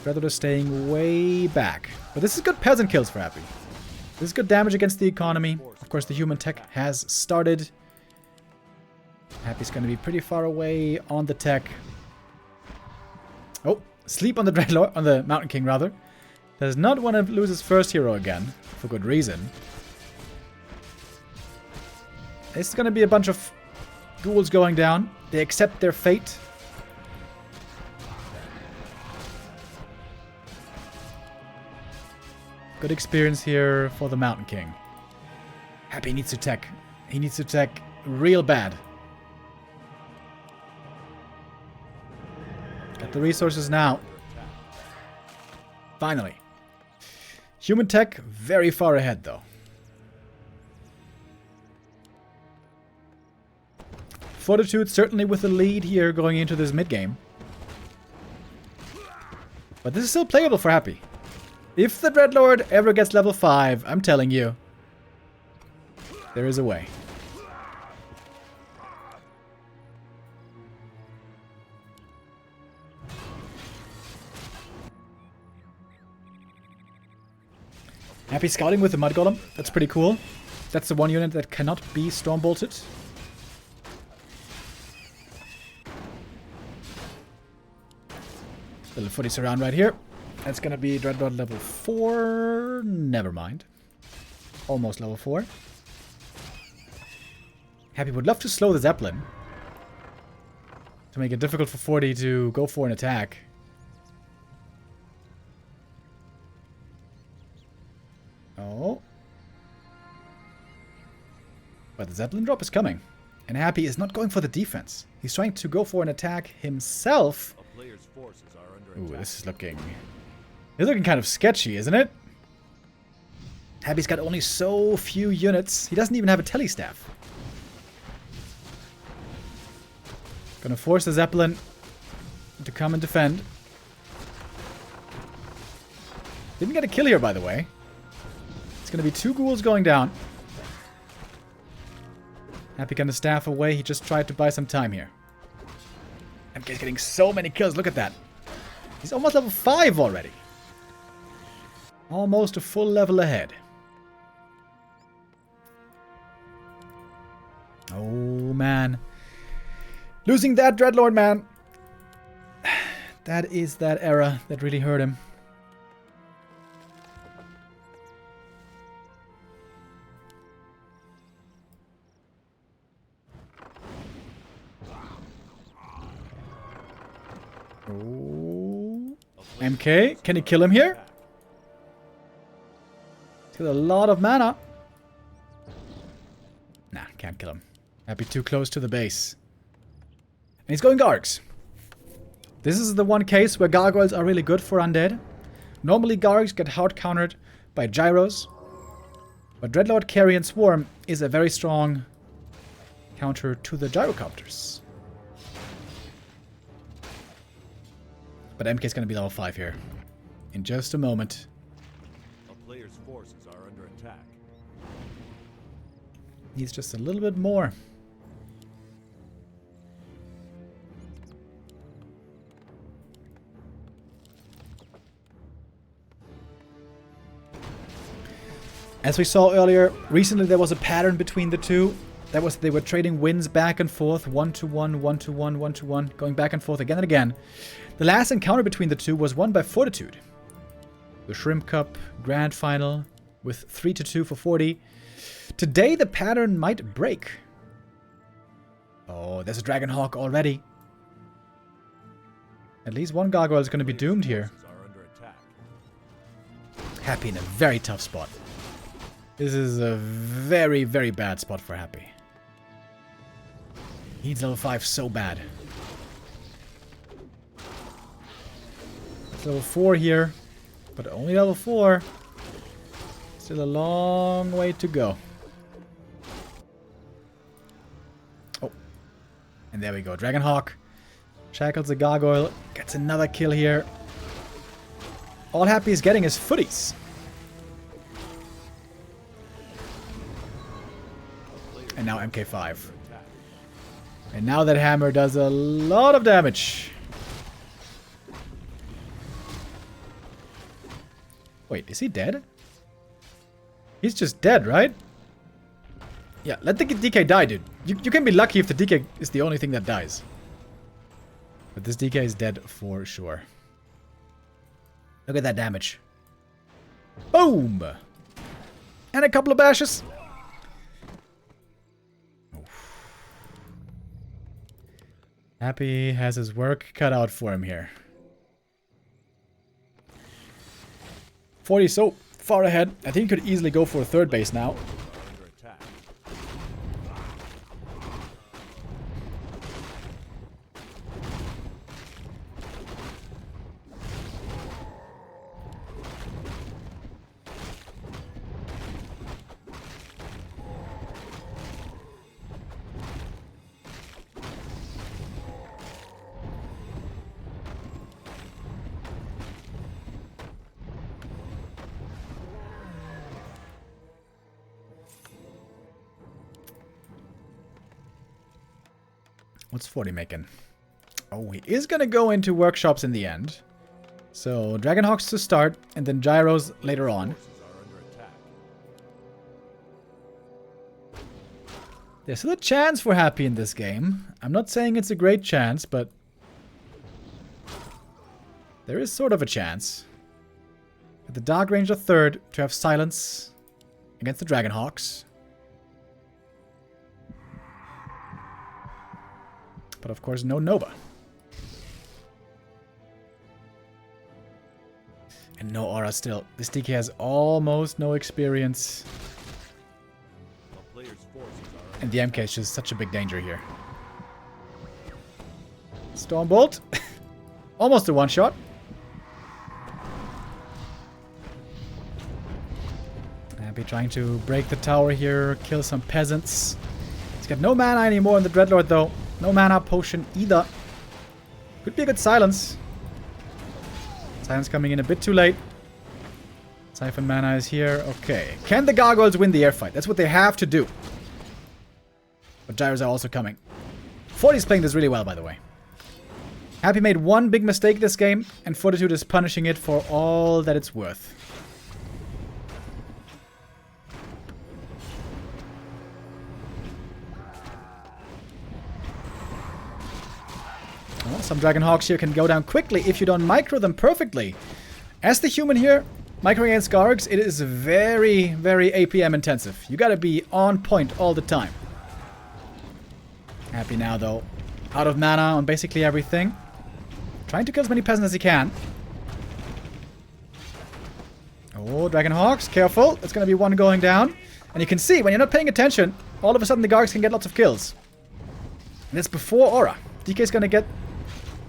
Dreadlord is staying way back. But this is good peasant kills for Happy. This is good damage against the economy. Of course, the human tech has started. Happy's going to be pretty far away on the tech. Oh, sleep on the Dreadlord, on the Mountain King rather. Does not want to lose his first hero again, for good reason. It's going to be a bunch of ghouls going down. They accept their fate. Good experience here for the Mountain King. Happy needs to tech. He needs to tech real bad. Got the resources now. Finally. Human tech, very far ahead, though. Fortitude certainly with the lead here going into this mid-game. But this is still playable for Happy. If the Dreadlord ever gets level 5, I'm telling you, there is a way. Happy scouting with the Mud Golem. That's pretty cool. That's the one unit that cannot be Stormbolted. Little footy surround right here. That's going to be Dreadlord level 4. Never mind. Almost level 4. Happy would love to slow the Zeppelin to make it difficult for 40 to go for an attack. Oh. But the Zeppelin drop is coming. And Happy is not going for the defense. He's trying to go for an attack himself. Ooh, this is looking... It's looking kind of sketchy, isn't it? Happy's got only so few units. He doesn't even have a telestaff. Gonna force the Zeppelin to come and defend. Didn't get a kill here, by the way. It's gonna be 2 ghouls going down. Happy gonna staff away. He just tried to buy some time here. MK's getting so many kills. Look at that. He's almost level 5 already. Almost a full level ahead. Oh, man. Losing that Dreadlord, man. That is that era that really hurt him. Oh. MK, can he kill him here? He's got a lot of mana. Nah, can't kill him. Might be too close to the base. And he's going Gargs. This is the one case where Gargoyles are really good for Undead. Normally Gargs get hard countered by Gyros. But Dreadlord, Carry, and Swarm is a very strong counter to the Gyrocopters. But MK is going to be level 5 here. In just a moment. A player's forces are under attack. Needs just a little bit more. As we saw earlier, recently there was a pattern between the two. That was they were trading wins back and forth, 1-1, 1-1, 1-1, going back and forth again and again. The last encounter between the two was won by Fortitude. The Shrimp Cup Grand Final with 3-2 for 40. Today the pattern might break. Oh, there's a Dragonhawk already. At least one Gargoyle is going to be doomed here. Happy in a very tough spot. This is a very, very bad spot for Happy. Needs level 5 so bad. It's level 4 here, but only level 4. Still a long way to go. Oh, and there we go. Dragonhawk shackles the Gargoyle. Gets another kill here. All Happy is getting is footies. And now MK5. And now that hammer does a lot of damage. Wait, is he dead? He's just dead, right? Yeah, let the DK die, dude. You can be lucky if the DK is the only thing that dies. But this DK is dead for sure. Look at that damage. Boom! And a couple of bashes. Happy has his work cut out for him here. 40 so far ahead. I think he could easily go for a third base now. What's 40 making? Oh, he is going to go into workshops in the end. So, Dragonhawks to start, and then Gyros later on. There's still a chance for Happy in this game. I'm not saying it's a great chance, but there is sort of a chance. At the Dark Ranger third to have silence against the Dragonhawks. But of course, no Nova. And no aura still. This DK has almost no experience. And the MK is just such a big danger here. Stormbolt. Almost a one-shot. Happy trying to break the tower here, kill some peasants. He's got no mana anymore in the Dreadlord though. No mana potion either. Could be a good silence. Silence coming in a bit too late. Siphon mana is here. Okay. Can the Gargoyles win the air fight? That's what they have to do. But Gyros are also coming. 40's playing this really well, by the way. Happy made one big mistake this game, and Fortitude is punishing it for all that it's worth. Some Dragon Hawks here can go down quickly if you don't micro them perfectly. As the human here, micro against Gargs, it is very, very APM intensive. You gotta be on point all the time. Happy now, though. Out of mana on basically everything. Trying to kill as many peasants as he can. Oh, Dragon Hawks, careful. It's gonna be one going down. And you can see, when you're not paying attention, all of a sudden the Gargs can get lots of kills. And it's before Aura. DK's gonna get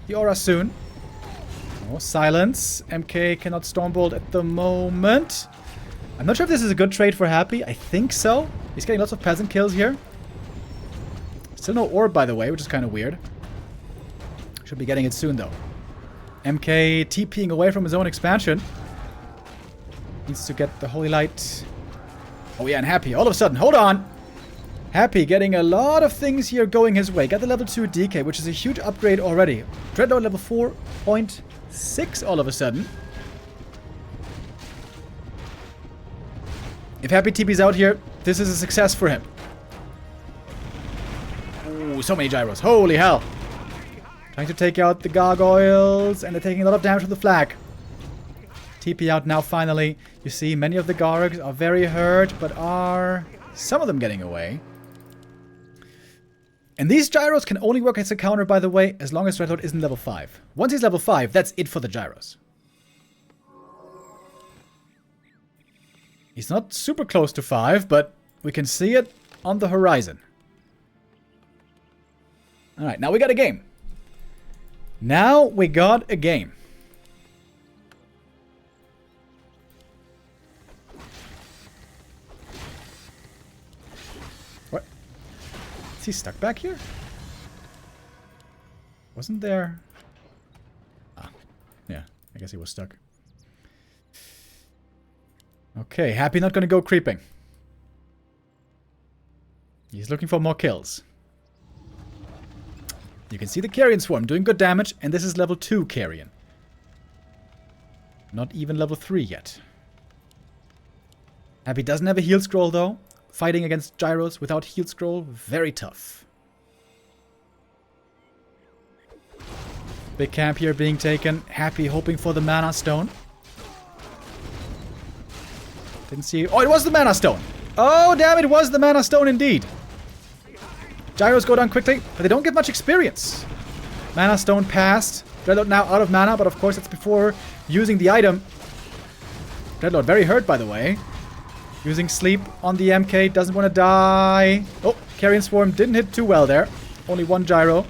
the Aura soon. Oh, silence. MK cannot Stormbolt at the moment. I'm not sure if this is a good trade for Happy. I think so. He's getting lots of peasant kills here. Still no orb, by the way, which is kind of weird. Should be getting it soon, though. MK TPing away from his own expansion. Needs to get the Holy Light. Oh yeah, and Happy, all of a sudden, hold on! Happy getting a lot of things here going his way. Got the level 2 DK, which is a huge upgrade already. Dreadlord level 4.6 all of a sudden. If Happy TP's out here, this is a success for him. Ooh, so many gyros. Holy hell! Trying to take out the gargoyles, and they're taking a lot of damage from the flag. TP out now, finally. You see, many of the Gargs are very hurt, but are some of them getting away. And these gyros can only work as a counter, by the way, as long as Dreadlord isn't level 5. Once he's level 5, that's it for the gyros. He's not super close to 5, but we can see it on the horizon. Alright, now we got a game. Now we got a game. What? Is he stuck back here? Wasn't there? Ah, yeah, I guess he was stuck. Okay, Happy not gonna go creeping. He's looking for more kills. You can see the Carrion Swarm doing good damage, and this is level 2 Carrion. Not even level 3 yet. Happy doesn't have a heal scroll though. Fighting against gyros without heal scroll, very tough. Big camp here being taken. Happy hoping for the mana stone. Didn't see... Oh, it was the mana stone! Oh, damn, it was the mana stone indeed! Gyros go down quickly, but they don't get much experience. Mana stone passed. Dreadlord now out of mana, but of course it's before using the item. Dreadlord very hurt, by the way. Using sleep on the MK, doesn't want to die. Oh, Carrion Swarm didn't hit too well there. Only one gyro.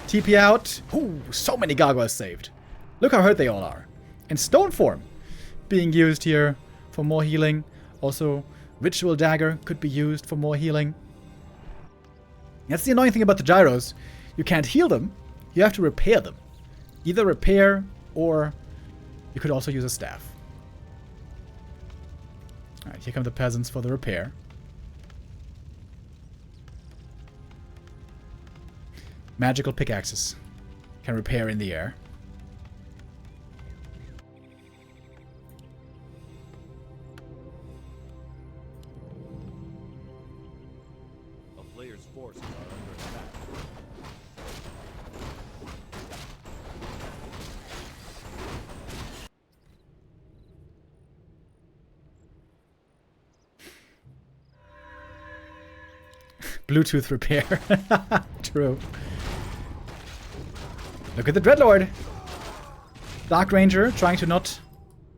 TP out. Ooh, so many gargoyles saved. Look how hurt they all are. And Stone Form being used here for more healing. Also, Ritual Dagger could be used for more healing. That's the annoying thing about the gyros. You can't heal them, you have to repair them. Either repair, or you could also use a staff. Alright, here come the peasants for the repair. Magical pickaxes can repair in the air. Player's forces are under attack. Bluetooth repair. True. Look at the Dreadlord. Dark Ranger trying to not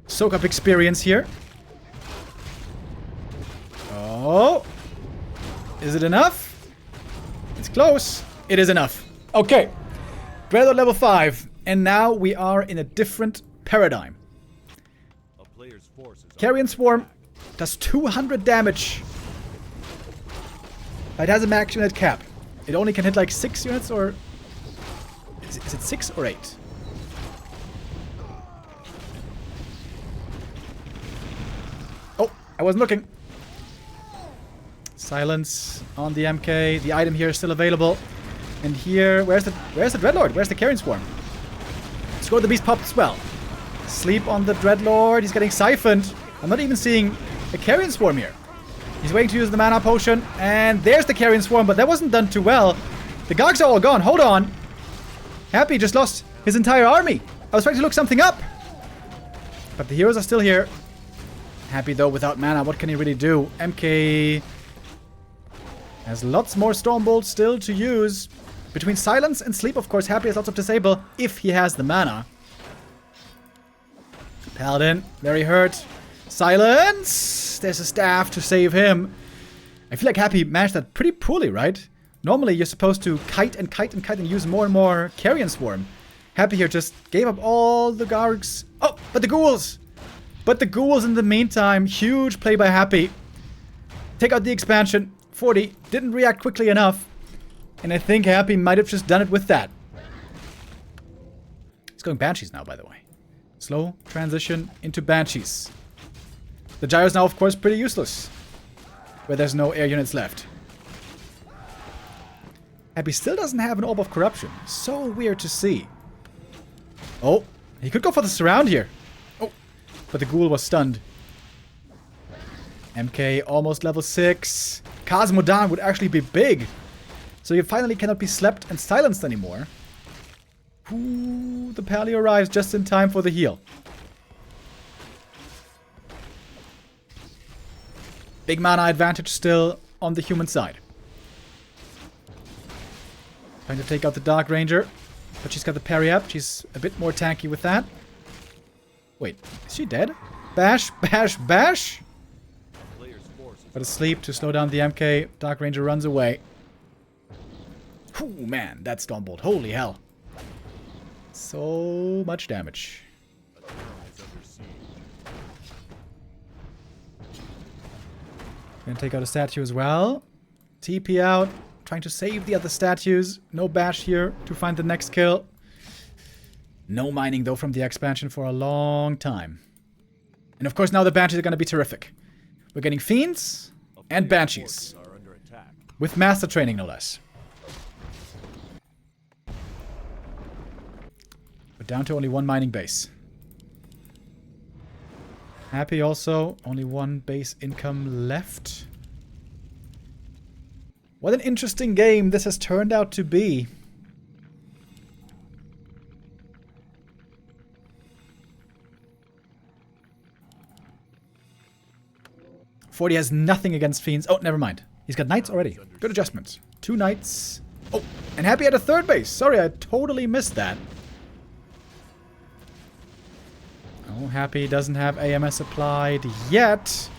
soak up experience here. Oh. Is it enough? It's close. It is enough. Okay. Dreadlord level 5. And now we are in a different paradigm. A player's forces Carrion Swarm does 200 damage. It has a max unit cap. It only can hit like 6 units, or... Is it 6 or 8? Oh, I wasn't looking. Silence on the MK. The item here is still available. And here, where's the Dreadlord? Where's the Carrion Swarm? Score the Beast popped as well. Sleep on the Dreadlord. He's getting siphoned. I'm not even seeing a Carrion Swarm here. He's waiting to use the mana potion. And there's the Carrion Swarm, but that wasn't done too well. The Gargs are all gone. Hold on. Happy just lost his entire army. I was trying to look something up. But the heroes are still here. Happy, though, without mana. What can he really do? MK has lots more Stormbolt still to use. Between Silence and Sleep, of course, Happy has lots of Disable if he has the mana. Paladin, very hurt. Silence! There's a staff to save him. I feel like Happy managed that pretty poorly, right? Normally, you're supposed to kite and kite and kite and use more and more Carrion Swarm. Happy here just gave up all the Gargs. Oh, but the Ghouls! But the Ghouls in the meantime. Huge play by Happy. Take out the expansion. 40 didn't react quickly enough. And I think Happy might have just done it with that. He's going Banshees now, by the way. Slow transition into Banshees. The Gyro's now, of course, pretty useless. Where there's no air units left. Happy still doesn't have an Orb of Corruption. So weird to see. Oh, he could go for the surround here. Oh, but the Ghoul was stunned. MK almost level 6. Cosmodan would actually be big. So you finally cannot be slept and silenced anymore. Ooh, the Pally arrives just in time for the heal. Big mana advantage still on the human side. Trying to take out the Dark Ranger. But she's got the parry up. She's a bit more tanky with that. Wait, is she dead? Bash, bash, bash! But asleep to slow down the MK. Dark Ranger runs away. Ooh, man, that Stormbolt. Holy hell. So much damage. Gonna take out a statue as well. TP out. Trying to save the other statues. No bash here to find the next kill. No mining, though, from the expansion for a long time. And of course, now the Banshees are going to be terrific. We're getting Fiends and Banshees. With Master Training, no less. We're down to only one mining base. Happy also. Only one base income left. What an interesting game this has turned out to be. Forty has nothing against Fiends. Oh, never mind. He's got Knights already. Good adjustments. 2 Knights. Oh, and Happy had a 3rd base. Sorry, I totally missed that. Oh, Happy doesn't have AMS applied yet.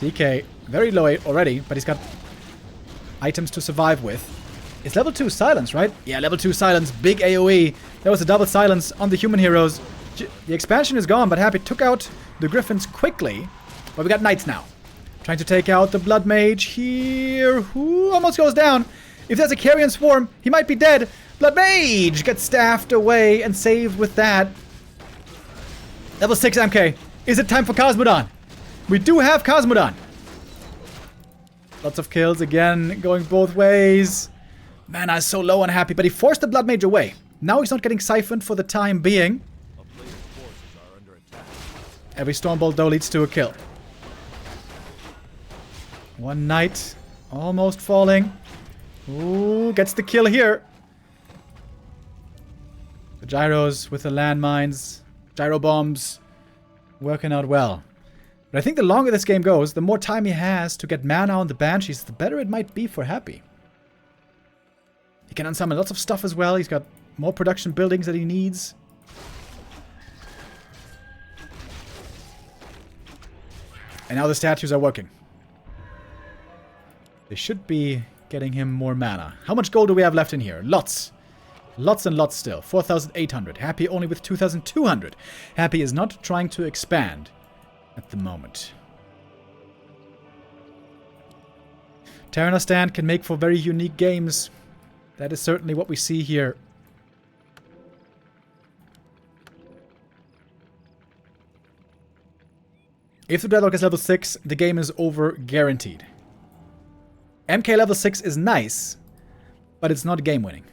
DK, very low already, but he's got items to survive with. It's level 2 silence, right? Yeah, level 2 silence. Big AoE. There was a double silence on the human heroes. The expansion is gone, but Happy took out the Griffins quickly. But we got Knights now. Trying to take out the Blood Mage here. Who almost goes down. If there's a Carrion Swarm, he might be dead. Blood Mage gets staffed away and saved with that. Level 6 MK. Is it time for Cosmodan? We do have Cosmodan. Lots of kills again, going both ways. Mana is so low and Happy, but he forced the Blood Mage away. Now he's not getting siphoned for the time being. Every Stormbolt, though, leads to a kill. One Knight almost falling. Ooh, gets the kill here. The Gyros with the landmines. Gyro bombs. Working out well. But I think the longer this game goes, the more time he has to get mana on the Banshees, the better it might be for Happy. He can unsummon lots of stuff as well. He's got more production buildings that he needs. And now the statues are working. They should be getting him more mana. How much gold do we have left in here? Lots. Lots and lots still. 4,800. Happy only with 2,200. Happy is not trying to expand at the moment. Terraner Stand can make for very unique games. That is certainly what we see here. If the Dreadlord is level 6, the game is over guaranteed. MK level 6 is nice, but it's not game winning.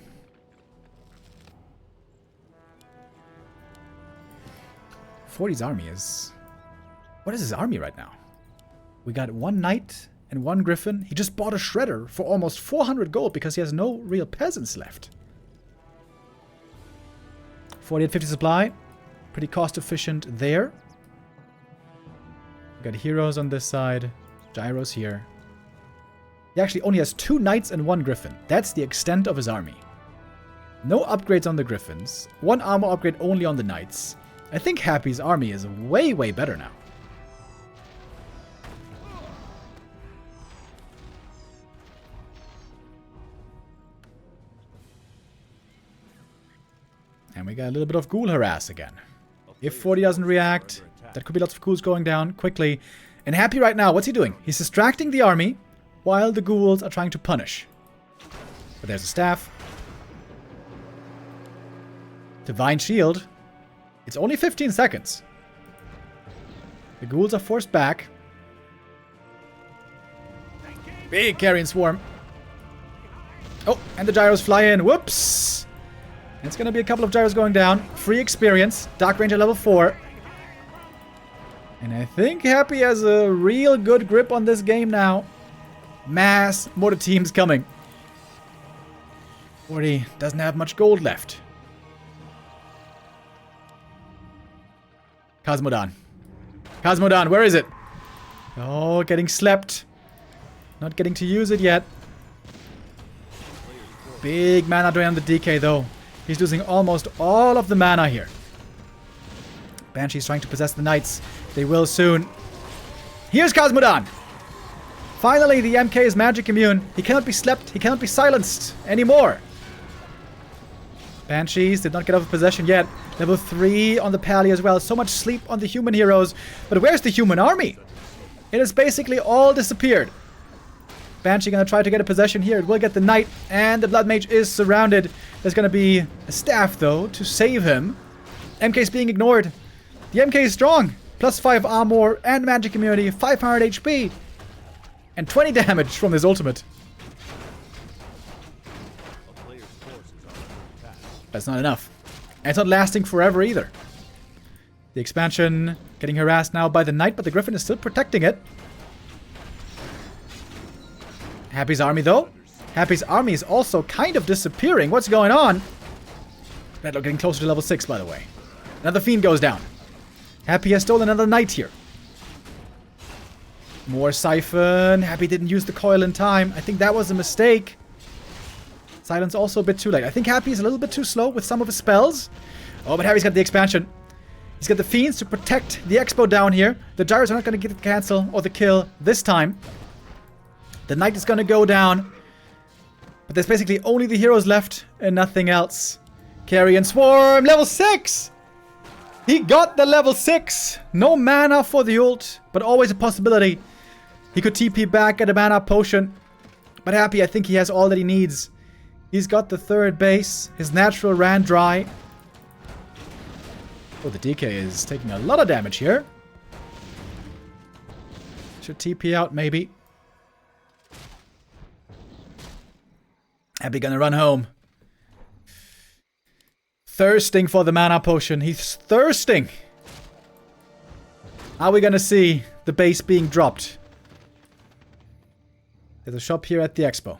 Forty's army is... What is his army right now? We got 1 Knight and 1 Griffin. He just bought a Shredder for almost 400 gold because he has no real peasants left. 4850 supply. Pretty cost efficient there. We got heroes on this side. Gyros here. He actually only has 2 knights and 1 griffin. That's the extent of his army. No upgrades on the griffins. 1 armor upgrade only on the knights. I think Happy's army is way, way better now. And we got a little bit of ghoul harass again. If 40 doesn't react, that could be lots of ghouls going down quickly. And Happy right now, what's he doing? He's distracting the army while the ghouls are trying to punish. But there's a staff. Divine Shield. It's only 15 seconds. The ghouls are forced back. Big carrion swarm. Oh, and the gyros fly in. Whoops! It's going to be a couple of gyros going down. Free experience. Dark Ranger level 4. And I think Happy has a real good grip on this game now. Mass mortar teams coming. 40 doesn't have much gold left. Cosmodon. Cosmodon, where is it? Oh, getting slept. Not getting to use it yet. Big mana drain on the DK though. He's losing almost all of the mana here. Banshee's trying to possess the knights. They will soon. Here's Cosmodon! Finally, the MK is magic immune. He cannot be slept. He cannot be silenced anymore. Banshees did not get out of possession yet. Level 3 on the Pally as well. So much sleep on the human heroes. But where's the human army? It has basically all disappeared. Banshee gonna try to get a possession here. It will get the knight, and the Blood Mage is surrounded. There's gonna be a staff, though, to save him. MK's being ignored. The MK is strong. Plus 5 armor and magic immunity, 500 HP. And 20 damage from his ultimate. That's not enough. And it's not lasting forever either. The expansion getting harassed now by the knight, but the griffin is still protecting it. Happy's army, though. Happy's army is also kind of disappearing. What's going on? Dreadlord getting closer to level 6, by the way. Another fiend goes down. Happy has stolen another knight here. More siphon. Happy didn't use the coil in time. I think that was a mistake. Silence also a bit too late. I think Happy is a little bit too slow with some of his spells. Oh, but Happy's got the expansion. He's got the fiends to protect the expo down here. The gyros are not going to get the cancel or the kill this time. The knight is going to go down. But there's basically only the heroes left and nothing else. Carrion Swarm, level 6! He got the level 6! No mana for the ult, but always a possibility. He could TP back at a mana potion. But Happy, I think he has all that he needs. He's got the 3rd base. His natural ran dry. Oh, the DK is taking a lot of damage here. Should TP out, maybe. Happy gonna run home. Thirsting for the mana potion. He's thirsting. Are we gonna see the base being dropped? There's a shop here at the expo.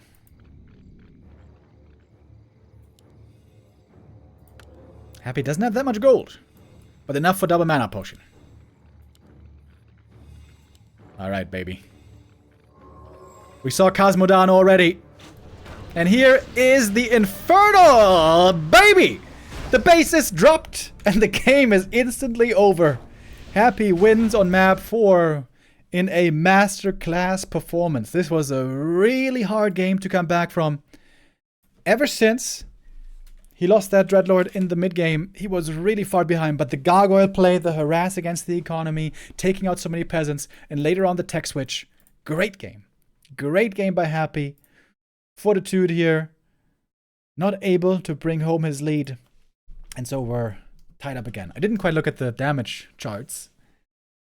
Happy doesn't have that much gold, but enough for double mana potion. Alright, baby. We saw Cosmodon already. And here is the Infernal, baby! The base is dropped, and the game is instantly over. Happy wins on map 4 in a Masterclass performance. This was a really hard game to come back from. Ever since he lost that Dreadlord in the mid-game, he was really far behind. But the Gargoyle play, the harass against the economy, taking out so many peasants, and later on the tech switch. Great game. Great game by Happy. Fortitude here. Not able to bring home his lead. And so we're tied up again. I didn't quite look at the damage charts.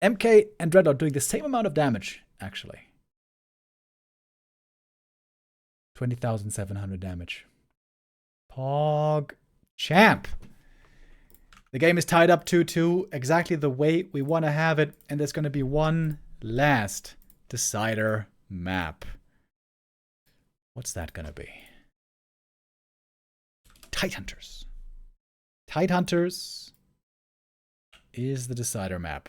MK and Dreadlord doing the same amount of damage, actually. 20,700 damage. Pog champ. The game is tied up 2-2, exactly the way we want to have it. And there's going to be one last decider map. What's that going to be? Tidehunters. Tidehunters is the decider map.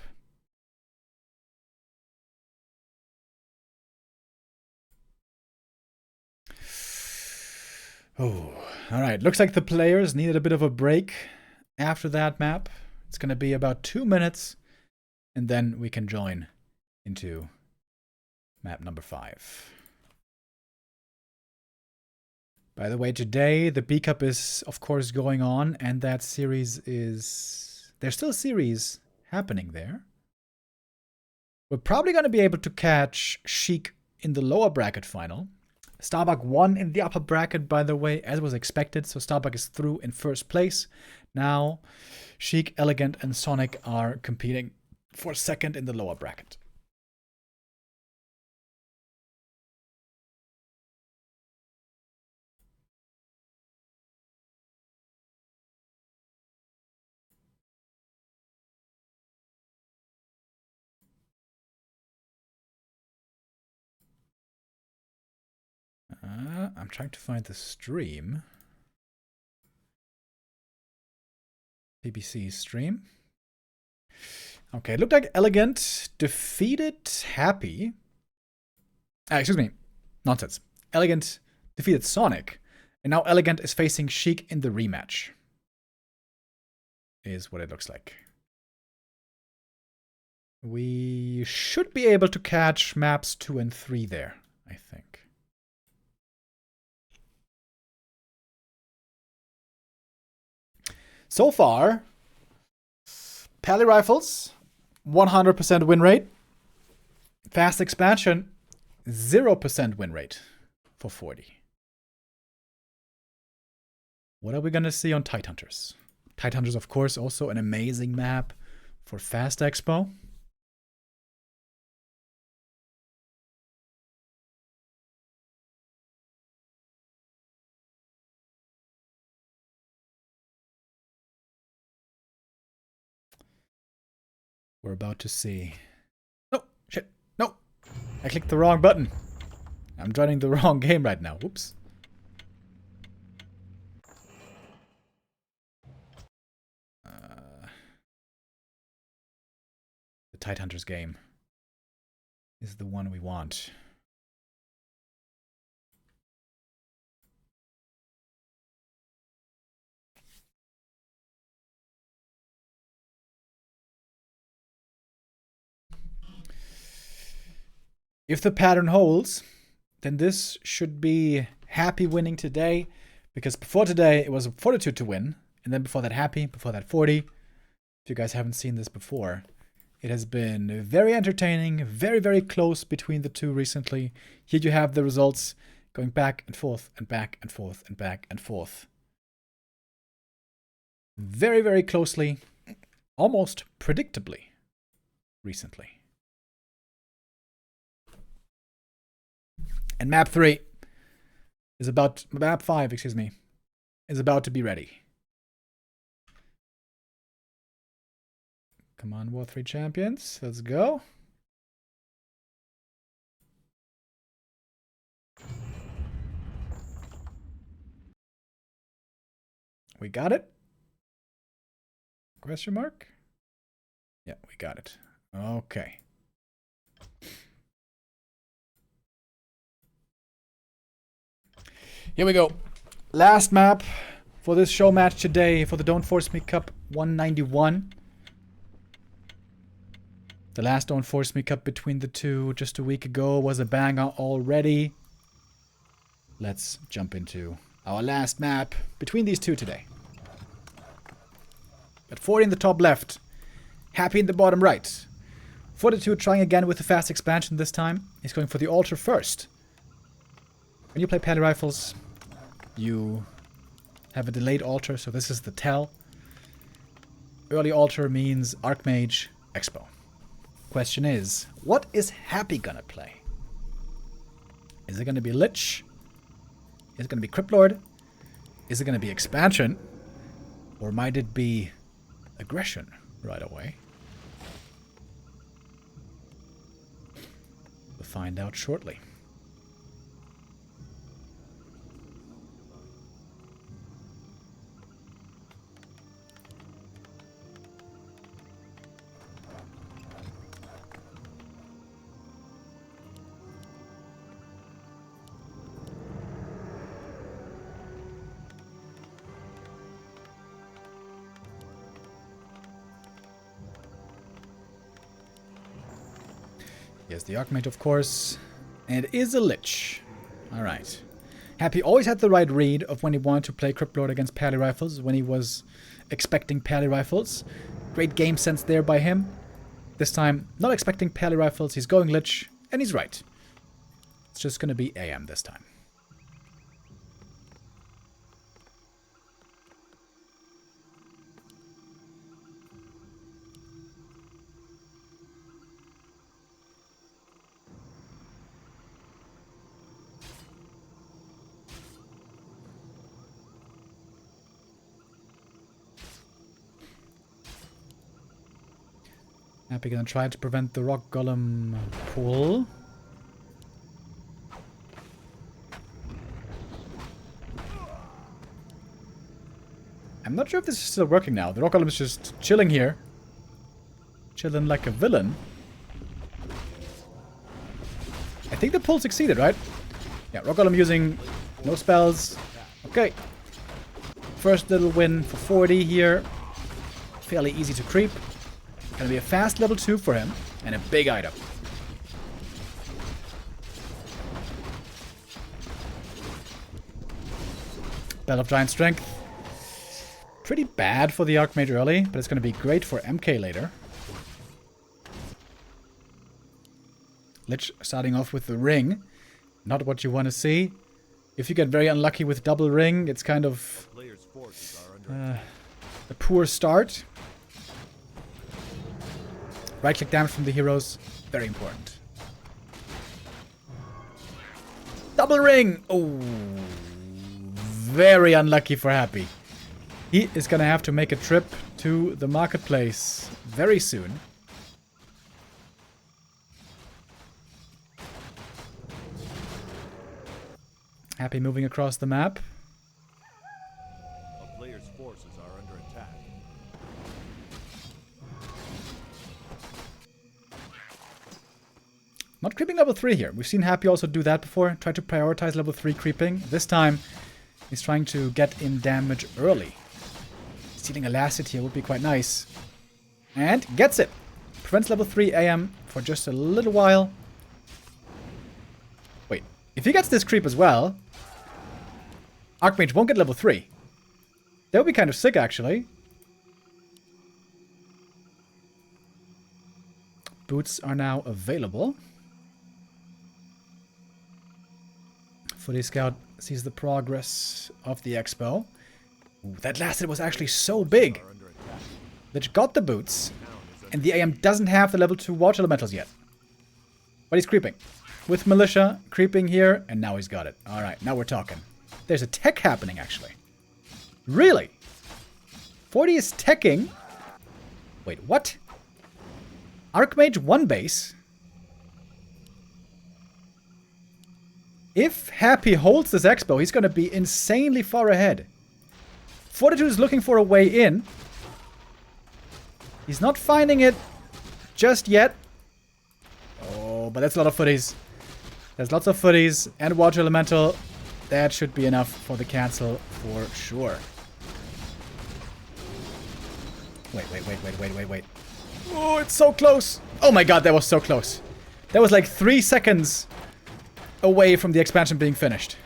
Oh, alright. Looks like the players needed a bit of a break after that map. It's going to be about 2 minutes, and then we can join into map number 5. By the way, today the B Cup is, of course, going on, and that series is... There's still a series happening there. We're probably going to be able to catch Sheik in the lower bracket final. Starbuck won in the upper bracket, by the way, as was expected, so Starbuck is through in first place. Now, Sheik, Elegant, and Sonic are competing for second in the lower bracket. I'm trying to find the stream. BBC stream. Okay, it looked like Elegant defeated Happy. Excuse me. Nonsense. Elegant defeated Sonic. And now Elegant is facing Sheik in the rematch. Is what it looks like. We should be able to catch maps 2 and 3 there, I think. So far, Pally Rifles, 100% win rate. Fast Expansion, 0% win rate for 40. What are we going to see on Tidehunters? Tidehunters, of course, also an amazing map for Fast Expo. We're about to see. No, shit, no. I clicked the wrong button. I'm joining the wrong game right now. Oops. The Tidehunters game is the one we want. If the pattern holds, then this should be Happy winning today. Because before today, it was Fortitude to win. And then before that, Happy. Before that, 40. If you guys haven't seen this before, it has been very entertaining. Very, very close between the two recently. Here you have the results going back and forth and back and forth and back and forth. Very, very closely. Almost predictably recently. And map 5, is about to be ready. Come on, War 3 champions. Let's go. We got it? Question mark? Yeah, we got it. Okay. Here we go. Last map for this show match today for the Don't Force Me Cup 191. The last Don't Force Me Cup between the two just a week ago was a banger already. Let's jump into our last map between these two today. At 40 in the top left. Happy in the bottom right. Fortitude trying again with the Fast Expansion this time. He's going for the altar first. When you play Pally Rifles, you have a delayed altar, so this is the tell. Early altar means Archmage Expo. Question is, what is Happy gonna play? Is it gonna be Lich? Is it gonna be Cryptlord? Is it gonna be Expansion? Or might it be Aggression right away? We'll find out shortly. Here's the Archmage, of course. And it is a Lich. Alright. Happy always had the right read of when he wanted to play Cryptlord against Pally Rifles, when he was expecting Pally Rifles. Great game sense there by him. This time, not expecting Pally Rifles, he's going Lich, and he's right. It's just gonna be AM this time. Happy gonna try to prevent the Rock Golem pull. I'm not sure if this is still working now. The Rock Golem is just chilling here. Chilling like a villain. I think the pull succeeded, right? Yeah, Rock Golem using no spells. Okay. First little win for 40 here. Fairly easy to creep. Gonna be a fast level 2 for him, and a big item. Bell of Giant Strength. Pretty bad for the Archmage early, but it's gonna be great for MK later. Lich starting off with the ring. Not what you want to see. If you get very unlucky with double ring, it's kind of a poor start. Right-click damage from the heroes, very important. Double ring! Oh, very unlucky for Happy. He is gonna have to make a trip to the marketplace very soon. Happy moving across the map. A player's forces are under attack. Not creeping level 3 here. We've seen Happy also do that before. Try to prioritize level 3 creeping. This time, he's trying to get in damage early. Stealing a last hit here would be quite nice. And gets it. Prevents level 3 AM for just a little while. Wait, if he gets this creep as well, Archmage won't get level 3. That would be kind of sick, actually. Boots are now available. Footy Scout sees the progress of the expo. Ooh, that last hit was actually so big. Lich got the boots, and the AM doesn't have the level 2 water elementals yet. But he's creeping. With Militia, creeping here, and now he's got it. Alright, now we're talking. There's a tech happening, actually. Really? 40 is teching? Wait, what? Archmage 1 base? If Happy holds this expo, he's going to be insanely far ahead. Fortitude is looking for a way in. He's not finding it just yet. Oh, but that's a lot of footies. There's lots of footies and water elemental. That should be enough for the cancel for sure. Wait. Oh, it's so close. Oh my god, that was so close. That was like 3 seconds away from the expansion being finished.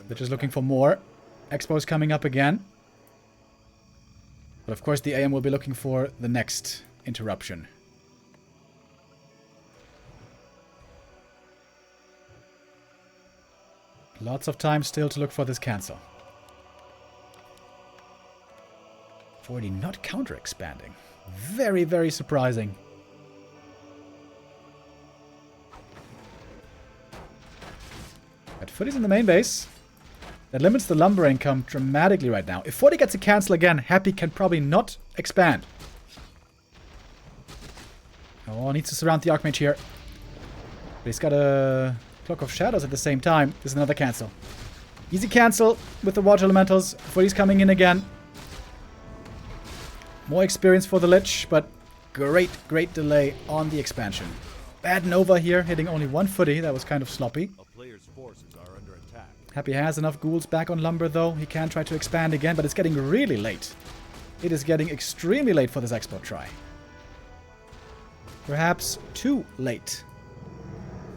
They're just looking for more. Expo's coming up again. But of course the AM will be looking for the next interruption. Lots of time still to look for this cancel. 40 not counter-expanding. Very, very surprising. But Footy's in the main base. That limits the lumber income dramatically right now. If 40 gets a cancel again, Happy can probably not expand. Oh, needs to surround the Archmage here. But he's got a Cloak of Shadows at the same time. There's another cancel. Easy cancel with the Water Elementals. Footy's coming in again. More experience for the Lich, but great delay on the expansion. Bad Nova here, hitting only 1 footy. That was kind of sloppy. A player's forces are under attack. Happy has enough ghouls back on lumber, though. He can try to expand again, but it's getting really late. It is getting extremely late for this expo try. Perhaps too late.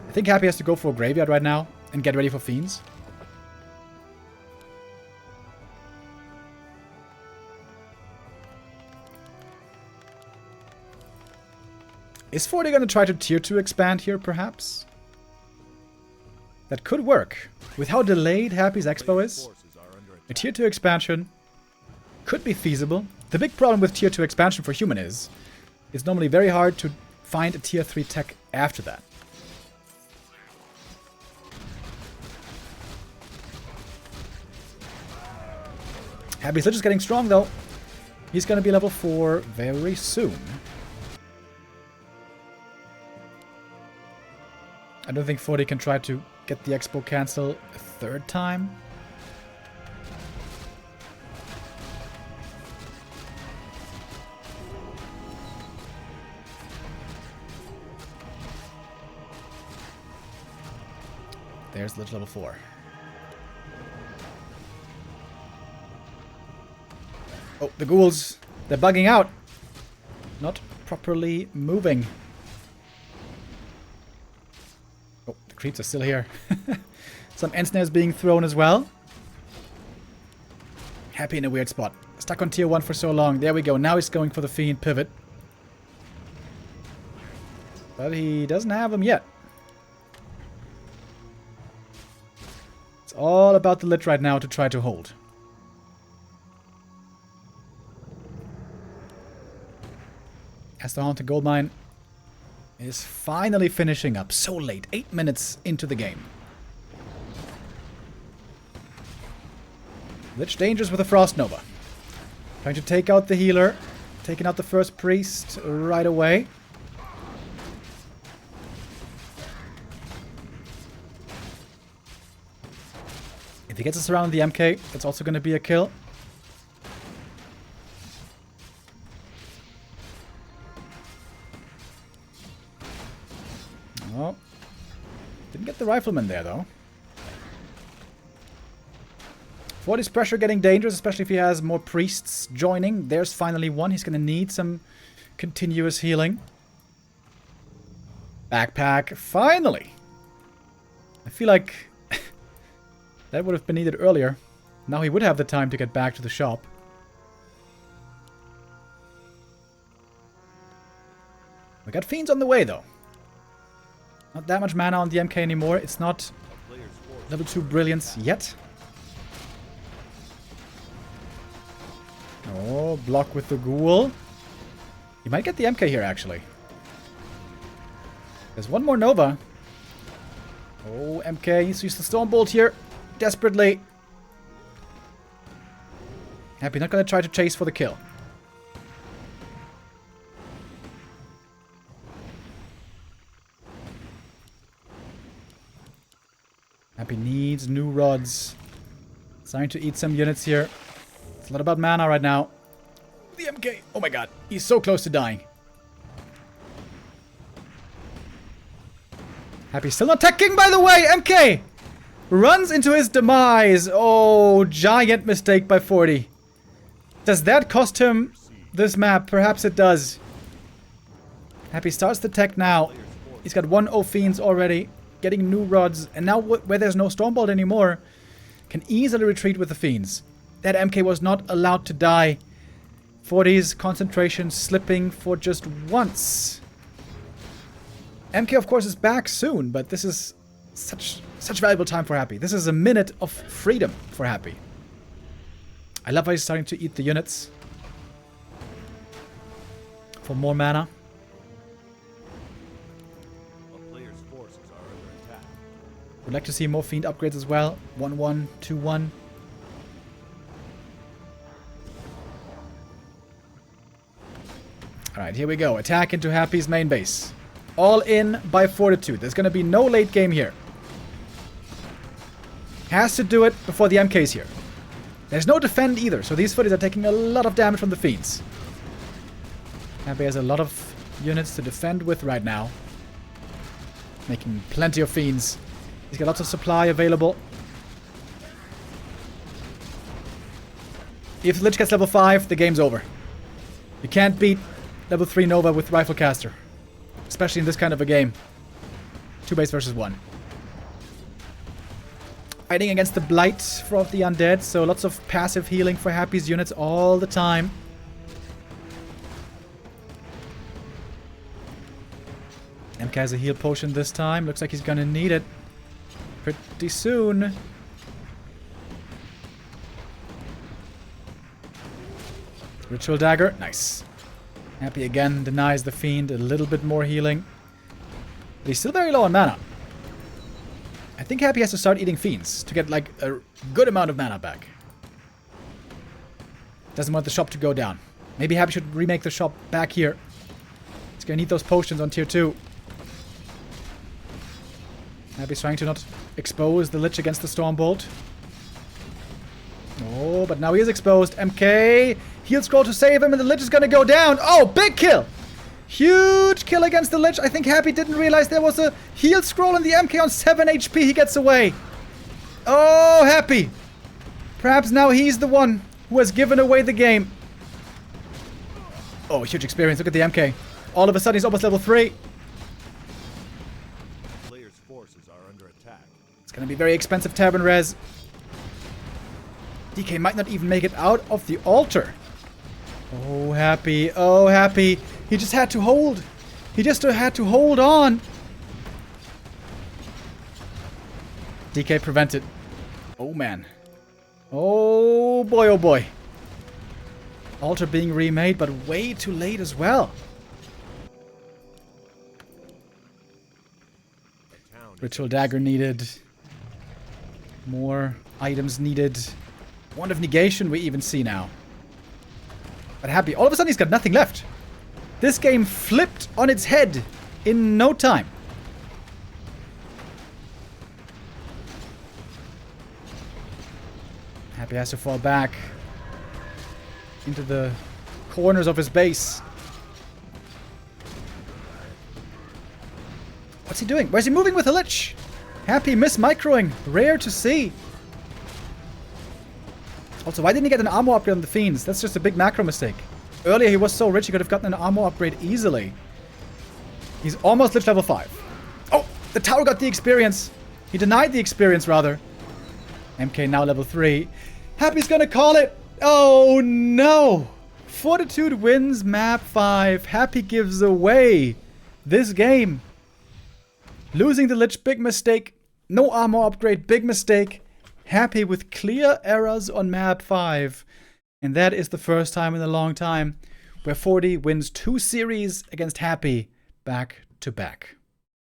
I think Happy has to go for a graveyard right now and get ready for Fiends. Is 40 going to try to tier 2 expand here, perhaps? That could work. With how delayed Happy's Expo is, a tier 2 expansion could be feasible. The big problem with tier 2 expansion for human is it's normally very hard to find a tier 3 tech after that. Happy's Lich is getting strong though. He's going to be level 4 very soon. I don't think 40 can try to get the Expo cancel a third time. There's Lich level 4. Oh, the ghouls. They're bugging out. Not properly moving. Oh, the creeps are still here. Some ensnares being thrown as well. Happy in a weird spot. Stuck on tier 1 for so long. There we go. Now he's going for the Fiend pivot. But he doesn't have him yet. It's all about the Lich right now to try to hold. As the Haunted Goldmine is finally finishing up. So late. 8 minutes into the game. Lich dangerous with a Frost Nova. Trying to take out the healer. Taking out the first priest right away. If he gets us around the MK, that's also going to be a kill. Oh. Didn't get the Riflemen there, though. 40's pressure getting dangerous, especially if he has more priests joining. There's finally one. He's going to need some continuous healing. Backpack. Finally! I feel like that would have been needed earlier. Now he would have the time to get back to the shop. We got Fiends on the way, though. Not that much mana on the MK anymore. It's not level 2 brilliance yet. Oh, block with the ghoul. He might get the MK here, actually. There's one more Nova. Oh, MK needs to use the Stormbolt here. Desperately. Happy not going to try to chase for the kill. Happy needs new rods. Starting to eat some units here. It's a lot about mana right now. The MK. Oh my god. He's so close to dying. Happy still not teching, by the way. MK runs into his demise. Oh, giant mistake by 40. Does that cost him this map? Perhaps it does. Happy starts the tech now. He's got 1 Fiends already. Getting new rods. And now where there's no Stormbolt anymore, can easily retreat with the Fiends. That MK was not allowed to die. 40's concentration slipping for just once. MK, of course, is back soon, but this is such valuable time for Happy. This is a minute of freedom for Happy. I love how he's starting to eat the units for more mana. Would like to see more Fiend upgrades as well. 1-1, 2-1. Alright, here we go. Attack into Happy's main base. All in by Fortitude. There's going to be no late game here. Has to do it before the MK's here. There's no defend either, so these footies are taking a lot of damage from the Fiends. Happy has a lot of units to defend with right now. Making plenty of Fiends. He's got lots of supply available. If Lich gets level 5, the game's over. You can't beat level 3 Nova with Riflecaster. especially in this kind of a game. 2 base versus 1. Fighting against the Blight for the Undead, so lots of passive healing for Happy's units all the time. MK has a heal potion this time. Looks like he's gonna need it pretty soon. Ritual Dagger. Nice. Happy again denies the Fiend a little bit more healing. But he's still very low on mana. I think Happy has to start eating Fiends to get like a good amount of mana back. Doesn't want the shop to go down. Maybe Happy should remake the shop back here. He's gonna need those potions on tier 2. Happy's trying to not expose the Lich against the Stormbolt. Oh, but now he is exposed. MK! Heal scroll to save him, and the Lich is gonna go down. Oh, big kill! Huge kill against the Lich. I think Happy didn't realize there was a heal scroll in the MK on 7 HP. He gets away. Oh, Happy! Perhaps now he's the one who has given away the game. Oh, huge experience. Look at the MK. All of a sudden, he's almost level 3. Players' forces are under attack. It's gonna be very expensive Tavern Res. DK might not even make it out of the altar. Oh, Happy. Oh, Happy. He just had to hold. He just had to hold on. DK prevented. Oh, man. Oh, boy, oh, boy. Altar being remade, but way too late as well. Ritual Dagger needed. More items needed. Wand of Negation we even see now. But Happy, all of a sudden he's got nothing left. This game flipped on its head in no time. Happy has to fall back into the corners of his base. What's he doing? Where's he moving with a Lich? Happy miss-microing. Rare to see. Also, why didn't he get an armor upgrade on the Fiends? That's just a big macro mistake. Earlier he was so rich he could have gotten an armor upgrade easily. He's almost Lich level 5. Oh! The tower got the experience. He denied the experience, rather. MK now level 3. Happy's gonna call it. Oh no! Fortitude wins map 5. Happy gives away this game. Losing the Lich, big mistake. No armor upgrade, big mistake. Happy with clear errors on map 5. And that is the first time in a long time where 40 wins 2 series against Happy back to back.